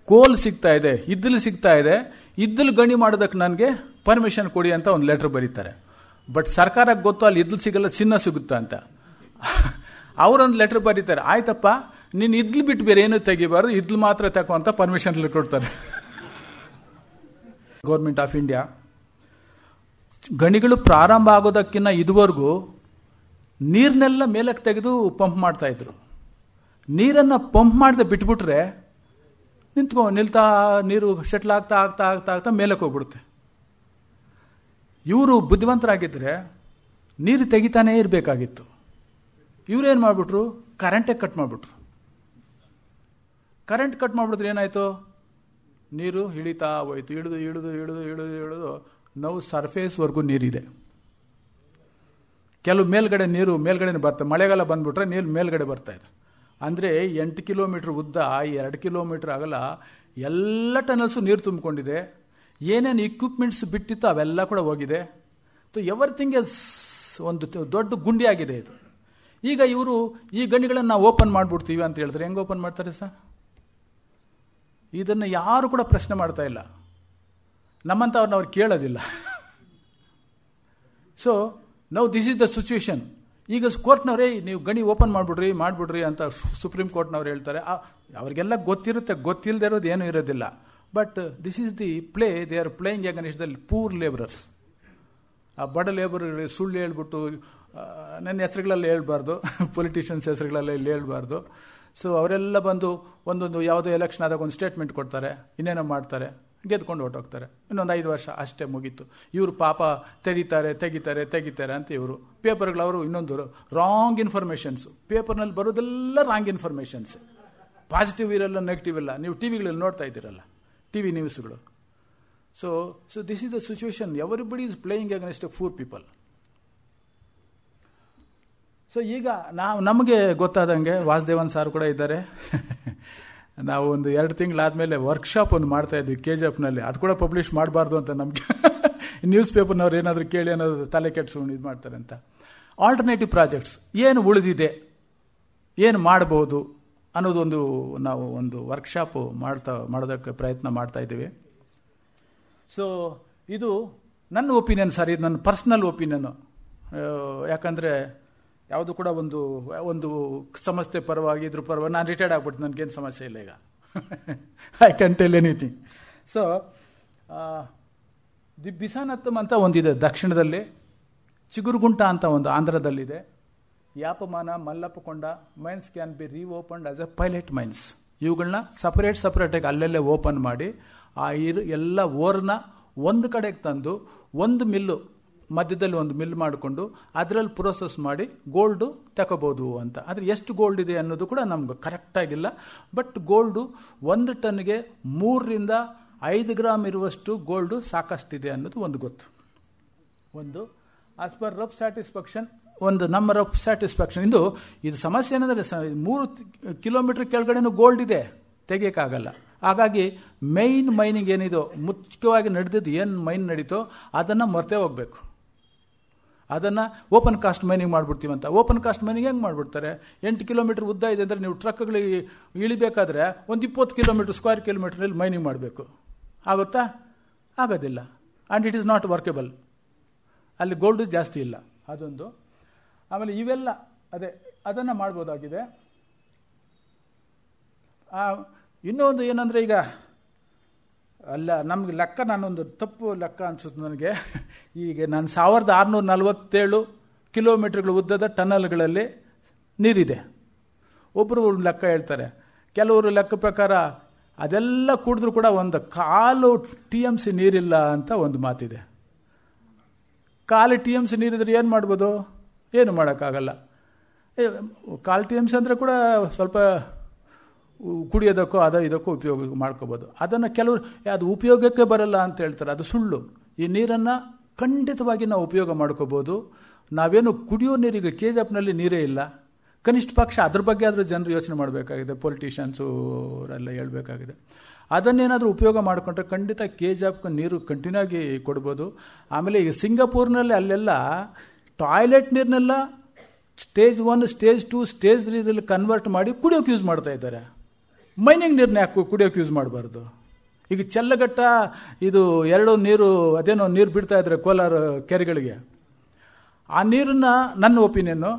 ಕೋಲ್ ಸಿಗ್ತಾ ಇದೆ, ಇದ್ದಲು ಸಿಗ್ತಾ ಇದೆ, ಇದ್ದಲು ಗಣಿ ಮಾಡೋದಕ್ಕೆ ನನಗೆ ಪರ್ಮಿಷನ್ ಕೊಡಿ ಅಂತ ಒಂದು ಲೆಟರ್ ಬರೀತಾರೆ. ಬಟ್ ಸರ್ಕಾರಕ್ಕೆ ಗೊತ್ತು ಅಲ್ಲಿ ಇದ್ದಲು ಸಿಗಲ್ಲ, ಚಿನ್ನ ಸಿಗುತ್ತಾ ಅಂತ. ಅವರೊಂದು ಲೆಟರ್ ಬರೀತಾರೆ, ಆಯ್ತಪ್ಪ ನೀನು ಇದ್ಲು ಬಿಟ್ಟು ಬೇರೆ ಏನೂ ತೆಗಿಬಾರ್ದು, ಇದ್ಲು ಮಾತ್ರ ತಗೋ ಅಂತ ಪರ್ಮಿಷನ್ ಕೊಡ್ತಾರೆ. ಗೌರ್ಮೆಂಟ್ ಆಫ್ ಇಂಡಿಯಾ ಗಣಿಗಳು ಪ್ರಾರಂಭ ಆಗೋದಕ್ಕಿಂತ ಇದುವರೆಗೂ ನೀರನ್ನೆಲ್ಲ ಮೇಲಕ್ಕೆ ತೆಗೆದು ಪಂಪ್ ಮಾಡ್ತಾ ಇದ್ರು. ನೀರನ್ನು ಪಂಪ್ ಮಾಡದೆ ಬಿಟ್ಬಿಟ್ರೆ ನಿಲ್ತಾ ನೀರು ಸೆಟ್ಲ್ ಆಗ್ತಾ ಆಗ್ತಾ ಆಗ್ತಾ ಆಗ್ತಾ ಮೇಲಕ್ಕೆ ಹೋಗ್ಬಿಡುತ್ತೆ. ಇವರು ಬುದ್ಧಿವಂತರಾಗಿದ್ದರೆ ನೀರು ತೆಗಿತಾನೇ ಇರಬೇಕಾಗಿತ್ತು. ಇವರೇನು ಮಾಡಿಬಿಟ್ರು, ಕರೆಂಟೇ ಕಟ್ ಮಾಡಿಬಿಟ್ರು. ಕರೆಂಟ್ ಕಟ್ ಮಾಡಿಬಿಟ್ರೆ ಏನಾಯಿತು, ನೀರು ಇಳಿತಾ ಹೋಯ್ತು, ಇಳಿದು ನಾವು ಸರ್ಫೇಸ್ವರೆಗೂ ನೀರಿದೆ. ಕೆಲವು ಮೇಲ್ಗಡೆ ಬರ್ತದೆ, ಮಳೆಗಾಲ ಬಂದ್ಬಿಟ್ರೆ ನೀರು ಮೇಲ್ಗಡೆ ಬರ್ತಾ ಇದೆ. ಅಂದರೆ 8 ಕಿಲೋಮೀಟರ್ ಉದ್ದ, 2 ಕಿಲೋಮೀಟರ್ ಆಗಲ್ಲ, ಎಲ್ಲ ಟನಲ್ಸು ನೀರು ತುಂಬಿಕೊಂಡಿದೆ. ಏನೇನು ಇಕ್ವಿಪ್ಮೆಂಟ್ಸ್ ಬಿಟ್ಟಿತ್ತು ಅವೆಲ್ಲ ಕೂಡ ಹೋಗಿದೆ. ಎವ್ರಿಥಿಂಗ್ ಇಸ್ ಒಂದು ದೊಡ್ಡ ಗುಂಡಿ ಆಗಿದೆ ಇದು. ಈಗ ಇವರು ಈ ಗಣಿಗಳನ್ನು ನಾವು ಓಪನ್ ಮಾಡಿಬಿಡ್ತೀವಿ ಅಂತ ಹೇಳಿದ್ರೆ ಹೆಂಗೆ ಓಪನ್ ಮಾಡ್ತಾರೆ ಸರ್? ಇದನ್ನು ಯಾರು ಕೂಡ ಪ್ರಶ್ನೆ ಮಾಡ್ತಾ ಇಲ್ಲ, ನಮ್ಮಂಥವ್ರನ್ನ ಅವ್ರು ಕೇಳೋದಿಲ್ಲ. So now this is the situation. ಈಗ ಕೋರ್ಟ್ನವರೇ ನೀವು ಗಣಿ ಓಪನ್ ಮಾಡಿಬಿಡ್ರಿ ಅಂತ ಸುಪ್ರೀಂ ಕೋರ್ಟ್ನವ್ರು ಹೇಳ್ತಾರೆ. ಅವ್ರಿಗೆಲ್ಲ ಗೊತ್ತಿರುತ್ತೆ, ಗೊತ್ತಿಲ್ಲದೆ ಇರೋದು ಏನೂ ಇರೋದಿಲ್ಲ. But this is the play they are playing against the poor labourers. ಆ ಬಡ ಲೇಬರ್ಗಳಿಗೆ ಸುಳ್ಳು ಹೇಳ್ಬಿಟ್ಟು ನನ್ನ ಹೆಸರುಗಳಲ್ಲಿ ಹೇಳ್ಬಾರ್ದು, ಪೊಲಿಟಿಷಿಯನ್ಸ್ ಹೆಸರುಗಳಲ್ಲಿ ಹೇಳ್ಬಾರ್ದು. ಸೊ ಅವರೆಲ್ಲ ಬಂದು ಒಂದೊಂದು ಯಾವುದೋ ಎಲೆಕ್ಷನ್ ಆದಾಗ ಒಂದು ಸ್ಟೇಟ್ಮೆಂಟ್ ಕೊಡ್ತಾರೆ, ಇನ್ನೇನೋ ಮಾಡ್ತಾರೆ, ಗೆದ್ಕೊಂಡು ಹೊರಟೋಗ್ತಾರೆ. ಇನ್ನೊಂದು 5 ವರ್ಷ ಅಷ್ಟೇ ಮುಗೀತು. ಇವರು ಪಾಪ ತೆಗಿತಾರೆ ಅಂತ ಇವರು ಪೇಪರ್ಗಳವರು ಇನ್ನೊಂದು ರಾಂಗ್ ಇನ್ಫಾರ್ಮೇಷನ್ಸು. ಪೇಪರ್ನಲ್ಲಿ ಬರೋದೆಲ್ಲ ರಾಂಗ್ ಇನ್ಫಾರ್ಮೇಷನ್ಸ್, ಪಾಸಿಟಿವ್ ಇರಲ್ಲ, ನೆಗೆಟಿವ್ ಇಲ್ಲ. ನೀವು ಟಿ ವಿಗಳಲ್ಲಿ ನೋಡ್ತಾ ಇದ್ದೀರಲ್ಲ, ಟಿ ವಿ ನ್ಯೂಸ್ಗಳು. So this is the situation. Everybody is playing against poor people. So ಈಗ ನಮಗೆ ಗೊತ್ತಾದಂಗೆ ವಾಸುದೇವನ್ ಸಾರ್ ಕೂಡ ಇದ್ದಾರೆ. ನಾವು ಒಂದು 2 ತಿಂಗಳಾದಮೇಲೆ ವರ್ಕ್ಶಾಪ್ ಒಂದು ಮಾಡ್ತಾ ಇದ್ವಿ KGFನಲ್ಲಿ. ಅದು ಕೂಡ ಪಬ್ಲಿಷ್ ಮಾಡಬಾರ್ದು ಅಂತ ನಮಗೆ ನ್ಯೂಸ್ ಪೇಪರ್ನವ್ರು ಏನಾದರೂ ಕೇಳಿ ಅನ್ನೋದು ತಲೆ ಕೆಡ್ಸ್ಕೊಂಡು ಇದು ಮಾಡ್ತಾರೆ ಅಂತ. ಆಲ್ಟರ್ನೇಟಿವ್ ಪ್ರಾಜೆಕ್ಟ್ಸ್ ಏನು ಉಳಿದಿದೆ, ಏನು ಮಾಡಬಹುದು ಅನ್ನೋದೊಂದು ನಾವು ಒಂದು ವರ್ಕ್ಶಾಪ್ ಮಾಡೋದಕ್ಕೆ ಪ್ರಯತ್ನ ಮಾಡ್ತಾ ಇದ್ದೀವಿ. ಸೊ ಇದು ನನ್ನ ಒಪಿನಿಯನ್ ಸರ್, ಇದು ನನ್ನ ಪರ್ಸ್ನಲ್ ಒಪಿನಿಯನ್. ಯಾಕಂದರೆ ಯಾವುದು ಕೂಡ ಒಂದು ಸಂಸ್ಥೆ ಪರವಾಗಿ ಇದ್ರ ಪರವಾಗಿ ನಾನು ರಿಟೈರ್ಡ್ ಆಗ್ಬಿಟ್ಟು ನನಗೇನು ಸಮಸ್ಯೆ ಇಲ್ಲ ಈಗ. I can tell anything. So the Bisanattam ಅಂತ ಒಂದಿದೆ ದಕ್ಷಿಣದಲ್ಲಿ, ಚಿಗುರುಗುಂಟ ಅಂತ ಒಂದು ಆಂಧ್ರದಲ್ಲಿದೆ, ಯಾಪಮಾನ, Mallappakonda mines can be reopened as a pilot mines. ಇವುಗಳನ್ನ ಸಪರೇಟಾಗಿ ಅಲ್ಲೆಲ್ಲೇ ಓಪನ್ ಮಾಡಿ ಆ ಎಲ್ಲ ಓರ್ನ ಒಂದು ಕಡೆಗೆ ತಂದು ಒಂದು ಮಿಲ್ಲು ಮಧ್ಯದಲ್ಲಿ ಒಂದು ಮಿಲ್ ಮಾಡಿಕೊಂಡು ಅದರಲ್ಲಿ ಪ್ರೋಸೆಸ್ ಮಾಡಿ ಗೋಲ್ಡು ತಗೋಬೋದು ಅಂತ. ಆದರೆ ಎಷ್ಟು ಗೋಲ್ಡ್ ಇದೆ ಅನ್ನೋದು ಕೂಡ ನಮ್ಗೆ ಕರೆಕ್ಟಾಗಿಲ್ಲ. ಬಟ್ ಗೋಲ್ಡು 1 ಟನ್ಗೆ 3 ರಿಂದ 5 ಗ್ರಾಮ್ ಇರುವಷ್ಟು ಗೋಲ್ಡು ಸಾಕಷ್ಟಿದೆ ಅನ್ನೋದು ಒಂದು ಗೊತ್ತು. ಒಂದು ಆಸ್ ಪರ್ ರಫ್ ಸ್ಯಾಟಿಸ್ಫ್ಯಾಕ್ಷನ್, ನಮ್ಮ ರಫ್ ಸ್ಯಾಟಿಸ್ಫ್ಯಾಕ್ಷನ್ ಇದು ಸಮಸ್ಯೆ ಏನಂದರೆ 3 ಕಿಲೋಮೀಟರ್ ಕೆಳಗಡೆನೂ ಗೋಲ್ಡ್ ಇದೆ, ತೆಗಿಯೋಕ್ಕಾಗಲ್ಲ. ಹಾಗಾಗಿ ಮೈನಿಂಗ್ ಏನಿದೋ ಮುಖ್ಯವಾಗಿ ನಡೆದಿದ್ದು ಏನು ಮೈನ್ ನಡೀತೋ ಅದನ್ನು ಮರ್ತೇ ಹೋಗಬೇಕು. ಅದನ್ನು ಓಪನ್ ಕಾಸ್ಟ್ ಮೈನಿಂಗ್ ಮಾಡಿಬಿಡ್ತೀವಂತ. ಓಪನ್ ಕಾಸ್ಟ್ ಮೈನಿಂಗ್ ಹೆಂಗೆ ಮಾಡಿಬಿಡ್ತಾರೆ? 8 ಕಿಲೋಮೀಟರ್ ಉದ್ದ ಇದೆ ಅಂದರೆ ನೀವು ಟ್ರಕ್ಗಳಿಗೆ ಇಳಿಬೇಕಾದ್ರೆ ಒಂದು 20 ಕಿಲೋಮೀಟರ್ ಸ್ಕ್ವೇರ್ ಕಿಲೋಮೀಟರ್ನಲ್ಲಿ ಮೈನಿಂಗ್ ಮಾಡಬೇಕು. ಆಗುತ್ತಾ? ಆಗೋದಿಲ್ಲ. And it is not workable. ಅಲ್ಲಿ ಗೋಲ್ಡು ಜಾಸ್ತಿ ಇಲ್ಲ, ಅದೊಂದು. ಆಮೇಲೆ ಇವೆಲ್ಲ ಅದನ್ನು ಮಾಡ್ಬೋದಾಗಿದೆ. ಇನ್ನೊಂದು ಏನಂದರೆ, ಈಗ ನಮಗೆ ಲೆಕ್ಕ, ನಾನೊಂದು ತಪ್ಪು ಲೆಕ್ಕ ಅನಿಸುತ್ತೆ ನನಗೆ. ಈಗ ನಾನು 1647 ಕಿಲೋಮೀಟರ್ಗಳ ಉದ್ದದ ಟನಲ್ಗಳಲ್ಲಿ ನೀರಿದೆ. ಒಬ್ಬರು ಲೆಕ್ಕ ಹೇಳ್ತಾರೆ, ಕೆಲವರು ಲೆಕ್ಕ ಪ್ರಕಾರ ಅದೆಲ್ಲ ಕುಡಿದ್ರೂ ಕೂಡ 1/4 TMC ನೀರಿಲ್ಲ ಅಂತ ಒಂದು ಮಾತಿದೆ. 1/4 TMC ನೀರಿದ್ರೆ ಏನು ಮಾಡ್ಬೋದು? ಏನು ಮಾಡೋಕ್ಕಾಗಲ್ಲ. 1/4 TMC ಅಂದರೆ ಕೂಡ ಸ್ವಲ್ಪ ಕುಡಿಯೋದಕ್ಕೋ ಇದಕ್ಕೋ ಉಪಯೋಗ ಮಾಡ್ಕೋಬೋದು. ಅದನ್ನು ಕೆಲವರು ಅದು ಉಪಯೋಗಕ್ಕೆ ಬರಲ್ಲ ಅಂತ ಹೇಳ್ತಾರೆ, ಅದು ಸುಳ್ಳು. ಈ ನೀರನ್ನು ಖಂಡಿತವಾಗಿ ನಾವು ಉಪಯೋಗ ಮಾಡ್ಕೋಬೋದು. ನಾವೇನು ಕುಡಿಯೋ ನೀರಿಗೆ KGFನಲ್ಲಿ ನೀರೇ ಇಲ್ಲ, ಕನಿಷ್ಠ ಪಕ್ಷ ಅದ್ರ ಬಗ್ಗೆ ಆದರೂ ಜನರು ಯೋಚನೆ ಮಾಡಬೇಕಾಗಿದೆ, ಪೊಲಿಟಿಷಿಯನ್ಸು ಅವರೆಲ್ಲ ಹೇಳ್ಬೇಕಾಗಿದೆ. ಅದನ್ನೇನಾದರೂ ಉಪಯೋಗ ಮಾಡಿಕೊಂಡ್ರೆ ಖಂಡಿತ KGFಗೆ ನೀರು ಕಂಟಿನ್ಯೂ ಆಗಿ ಕೊಡ್ಬೋದು. ಆಮೇಲೆ ಈಗ ಸಿಂಗಾಪುರ್ನಲ್ಲಿ ಅಲ್ಲೆಲ್ಲ ಟಾಯ್ಲೆಟ್ ನೀರನ್ನೆಲ್ಲ ಸ್ಟೇಜ್ 1, ಸ್ಟೇಜ್ 2, ಸ್ಟೇಜ್ 3 ಕನ್ವರ್ಟ್ ಮಾಡಿ ಕುಡಿಯೋಕೆ ಯೂಸ್ ಮಾಡ್ತಾ ಇದ್ದಾರೆ. ಮೈನಿಂಗ್ ನೀರನ್ನ ಯಾಕೆ ಕುಡಿಯೋಕೆ ಯೂಸ್ ಮಾಡಬಾರ್ದು? ಈಗ ಚೆಲ್ಲಘಟ್ಟ ಇದು 2 ನೀರು ಅದೇನೋ ನೀರು ಬಿಡ್ತಾ ಇದ್ದಾರೆ ಕೋಲಾರ ಕೆರೆಗಳಿಗೆ. ಆ ನೀರನ್ನು ನನ್ನ ಒಪಿನಿಯನ್ನು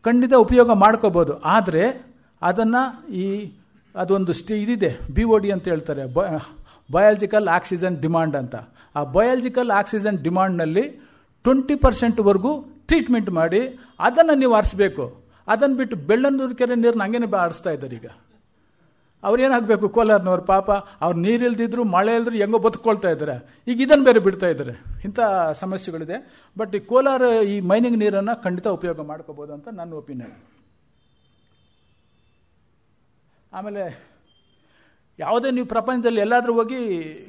ಖಂಡಿತ ಉಪಯೋಗ ಮಾಡ್ಕೋಬೋದು. ಆದರೆ ಅದನ್ನು ಅದೊಂದು ಇದಿದೆ, BOD ಅಂತ ಹೇಳ್ತಾರೆ, ಬಯಾಲಜಿಕಲ್ ಆಕ್ಸಿಜನ್ ಡಿಮಾಂಡ್ ಅಂತ. ಆ ಬಯಾಲಜಿಕಲ್ ಆಕ್ಸಿಜನ್ ಡಿಮಾಂಡ್ನಲ್ಲಿ 20% ಟ್ರೀಟ್ಮೆಂಟ್ ಮಾಡಿ ಅದನ್ನು ನೀವು ಆರಿಸಬೇಕು. ಅದನ್ನು ಬಿಟ್ಟು ಬೆಳ್ಳಂದೂರು ಕೆರೆ ನೀರನ್ನ ಹಂಗೇನೆ ಆರಿಸ್ತಾ ಇದ್ದಾರೆ. ಈಗ ಅವ್ರೇನಾಗಬೇಕು? ಕೋಲಾರನವ್ರು ಪಾಪ, ಅವ್ರು ನೀರಿಲ್ದಿದ್ರು ಮಳೆ ಇಲ್ದ್ರು ಹೆಂಗೋ ಬದುಕೊಳ್ತಾ ಇದ್ದಾರೆ. ಈಗ ಇದನ್ನು ಬೇರೆ ಬಿಡ್ತಾ ಇದ್ದಾರೆ. ಇಂಥ ಸಮಸ್ಯೆಗಳಿದೆ. ಬಟ್ ಈ ಕೋಲಾರ ಈ ಮೈನಿಂಗ್ ನೀರನ್ನು ಖಂಡಿತ ಉಪಯೋಗ ಮಾಡ್ಕೋಬೋದು ಅಂತ ನನ್ನ ಒಪಿನಿಯನ್. ಆಮೇಲೆ ಯಾವುದೇ ನೀವು ಪ್ರಪಂಚದಲ್ಲಿ ಎಲ್ಲಾದರೂ ಹೋಗಿ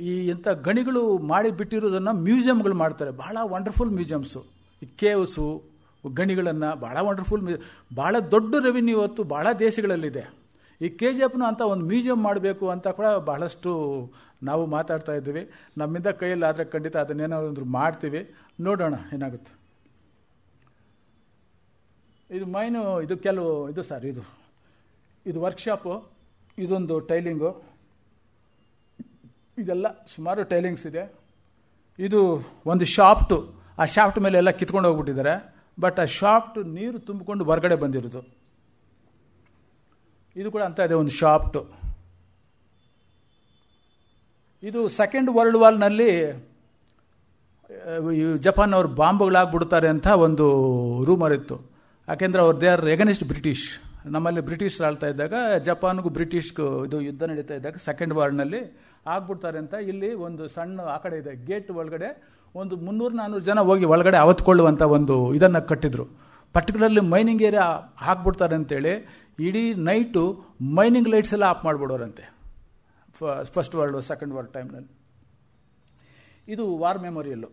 ಈ ಇಂಥ ಗಣಿಗಳು ಮಾಡಿ ಬಿಟ್ಟಿರೋದನ್ನು ಮ್ಯೂಸಿಯಂಗಳು ಮಾಡ್ತಾರೆ. ಬಹಳ ವಂಡರ್ಫುಲ್ ಮ್ಯೂಸಿಯಮ್ಸು, ಈ ಕೇವ್ಸು, ಗಣಿಗಳನ್ನು ಭಾಳ ವಂಡರ್ಫುಲ್, ಭಾಳ ದೊಡ್ಡ ರೆವಿನ್ಯೂ ಇವತ್ತು ಭಾಳ ದೇಶಗಳಲ್ಲಿದೆ. ಈ KGFನ ಅಂತ ಒಂದು ಮ್ಯೂಸಿಯಂ ಮಾಡಬೇಕು ಅಂತ ಕೂಡ ಬಹಳಷ್ಟು ನಾವು ಮಾತಾಡ್ತಾ ಇದ್ದೀವಿ. ನಮ್ಮಿಂದ ಕೈಯಲ್ಲಿ ಆದರೆ ಖಂಡಿತ ಅದನ್ನೇನಾದ್ರು ಮಾಡ್ತೀವಿ, ನೋಡೋಣ ಏನಾಗುತ್ತೆ. ಇದು ಮೈನು, ಇದು ಕೆಲವು ಇದು ಸರ್, ಇದು ವರ್ಕ್ಶಾಪು, ಇದೊಂದು ಟೈಲಿಂಗು, ಇದೆಲ್ಲ ಸುಮಾರು ಟೈಲಿಂಗ್ಸ್ ಇದೆ. ಇದು ಒಂದು ಶಾಫ್ಟು, ಆ ಶಾಫ್ಟ್ ಮೇಲೆ ಎಲ್ಲ ಕಿತ್ಕೊಂಡು ಹೋಗ್ಬಿಟ್ಟಿದ್ದಾರೆ. ಬಟ್ ಆ ಶಾಫ್ಟ್ ನೀರು ತುಂಬಿಕೊಂಡು ಹೊರಗಡೆ ಬಂದಿರೋದು. ಇದು ಕೂಡ ಅಂತ ಇದೆ, ಒಂದು ಶಾಫ್ಟು. ಇದು ಸೆಕೆಂಡ್ ವರ್ಲ್ಡ್ ವಾರ್ನಲ್ಲಿ ಜಪಾನ್ ಅವರು ಬಾಂಬ್ಗಳಾಗ್ಬಿಡ್ತಾರೆ ಅಂತ ಒಂದು ರೂಮರ್ ಇತ್ತು. ಯಾಕೆಂದ್ರೆ ಅವ್ರು ದೇ ಆರ್ ಎಗನಿಸ್ಟ್ ಬ್ರಿಟಿಷ್. ನಮ್ಮಲ್ಲಿ ಬ್ರಿಟಿಷ್ ಆಳ್ತಾ ಇದ್ದಾಗ ಜಪಾನ್ಗೂ ಬ್ರಿಟಿಷ್ಗೂ ಇದು ಯುದ್ಧ ನಡೀತಾ ಇದ್ದಾಗ ಸೆಕೆಂಡ್ ವಾರ್ನಲ್ಲಿ ಆಗ್ಬಿಡ್ತಾರೆ ಅಂತ ಇಲ್ಲಿ ಒಂದು ಸಣ್ಣ ಆ ಕಡೆ ಇದೆ ಗೇಟ್ ಒಳಗಡೆ ಒಂದು 300-400 ಜನ ಹೋಗಿ ಒಳಗಡೆ ಅವತ್ಕೊಳ್ಳುವಂಥ ಒಂದು ಇದನ್ನು ಕಟ್ಟಿದ್ರು. ಪರ್ಟಿಕ್ಯುಲರ್ಲಿ ಮೈನಿಂಗ್ ಏರಿಯಾ ಹಾಕ್ಬಿಡ್ತಾರೆ ಅಂತೇಳಿ ಇಡೀ ನೈಟು ಮೈನಿಂಗ್ ಲೈಟ್ಸ್ ಎಲ್ಲ ಆಫ್ ಮಾಡಿಬಿಡೋರಂತೆ ಫಸ್ಟ್ ವರ್ಲ್ಡ್ ಸೆಕೆಂಡ್ ವರ್ಲ್ಡ್ ಟೈಮ್ನಲ್ಲಿ. ಇದು ವಾರ್ ಮೆಮೊರಿಯಲ್ಲು.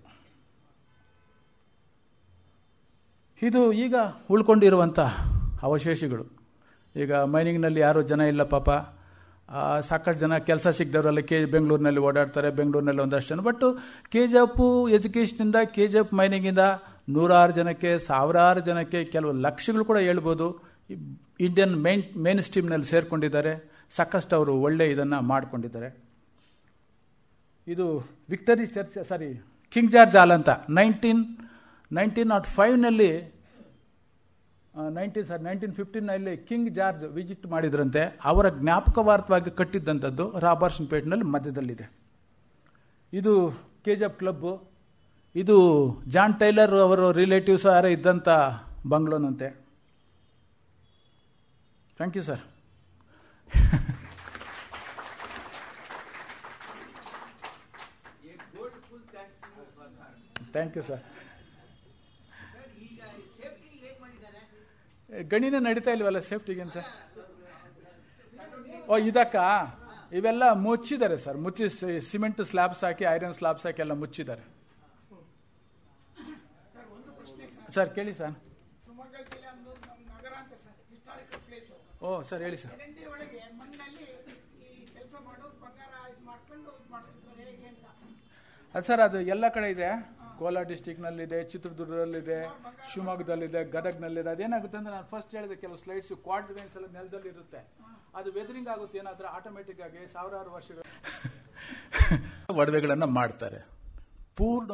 ಇದು ಈಗ ಉಳ್ಕೊಂಡಿರುವಂಥ ಅವಶೇಷಗಳು. ಈಗ ಮೈನಿಂಗ್ನಲ್ಲಿ ಯಾರೋ ಜನ ಇಲ್ಲ ಪಾಪ, ಸಾಕಷ್ಟು ಜನ ಕೆಲಸ ಸಿಗದವರೆಲ್ಲ ಬೆಂಗಳೂರಿನಲ್ಲಿ ಓಡಾಡ್ತಾರೆ. ಬೆಂಗಳೂರಿನಲ್ಲಿ ಒಂದಷ್ಟು ಜನ. ಬಟ್ ಕೆಜಿಎಫ್ ಎಜುಕೇಷನಿಂದ ಕೆಜಿಎಫ್ ಮೈನಿಂಗಿಂದ 100 ಜನಕ್ಕೆ 1000 ಜನಕ್ಕೆ ಕೆಲವು ಲಕ್ಷಗಳು ಕೂಡ ಹೇಳ್ಬೋದು ಇಂಡಿಯನ್ ಮೇನ್ ಸ್ಟ್ರೀಮ್ನಲ್ಲಿ ಸೇರ್ಕೊಂಡಿದ್ದಾರೆ. ಸಾಕಷ್ಟು ಅವರು ಒಳ್ಳೆ ಇದನ್ನು ಮಾಡಿಕೊಂಡಿದ್ದಾರೆ. ಇದು victory church, king George hall ಅಂತ 1905ನಲ್ಲಿ 1915ನಲ್ಲಿ ಕಿಂಗ್ ಜಾರ್ಜ್ ವಿಸಿಟ್ ಮಾಡಿದ್ರಂತೆ. ಅವರ ಜ್ಞಾಪಕವಾರ್ಥವಾಗಿ ಕಟ್ಟಿದ್ದಂಥದ್ದು ರಾಬರ್ಟ್ಸನ್ ಪೇಟ್ನಲ್ಲಿ ಮಧ್ಯದಲ್ಲಿದೆ. ಇದು ಕೆಜಿಎಫ್ ಕ್ಲಬ್ಬು. ಇದು ಜಾನ್ ಟೈಲರ್ ಅವರು ರಿಲೇಟಿವ್ಸ್ ಯಾರೇ ಇದ್ದಂಥ ಬಂಗ್ಲೋನಂತೆ. Thank you sir. Thank you sir. ಗಣಿನೇ ನಡೀತಾ ಇಲ್ವಲ್ಲ ಸೇಫ್ಟಿಗೇನು ಸರ್? ಇದಕ್ಕ ಇವೆಲ್ಲ ಮುಚ್ಚಿದ್ದಾರೆ ಸರ್. ಮುಚ್ಚಿ ಸಿಮೆಂಟ್ ಸ್ಲ್ಯಾಬ್ಸ್ ಹಾಕಿ ಐರನ್ ಸ್ಲ್ಯಾಬ್ಸ್ ಹಾಕಿ ಎಲ್ಲ ಮುಚ್ಚಿದ್ದಾರೆ ಸರ್. ಕೇಳಿ ಸರ್. ಓ ಸರ್ ಹೇಳಿ ಸರ್. ಅದು ಸರ್ ಅದು ಎಲ್ಲ ಕಡೆ ಇದೆ. ಕೋಲಾರ ಡಿಸ್ಟಿಕ್ನಲ್ಲಿದೆ, ಚಿತ್ರದುರ್ಗದಲ್ಲಿದೆ, ಶಿವಮೊಗ್ಗದಲ್ಲಿದೆ, ಗದಗ್ನಲ್ಲಿದೆ. ಅದೇನಾಗುತ್ತೆ ಅಂದ್ರೆ ನಾನು ಫಸ್ಟ್ ಹೇಳಿದೆ ಕೆಲವು ಸ್ಲೈಡ್ಸ್ ಕ್ವಾಡ್ಸ್ ಗೈನ್ಸ್ ಎಲ್ಲ ನೆಲದಲ್ಲಿ ಇರುತ್ತೆ. ಅದು ವೆದರಿಂಗ್ ಆಗುತ್ತೆ ಏನಾದ್ರೆ ಆಟೋಮೆಟಿಕ್ ಆಗಿ 1000 ವರ್ಷಗಳು ಒಡವೆಗಳನ್ನು ಮಾಡ್ತಾರೆ. ಪೂರ್ಣ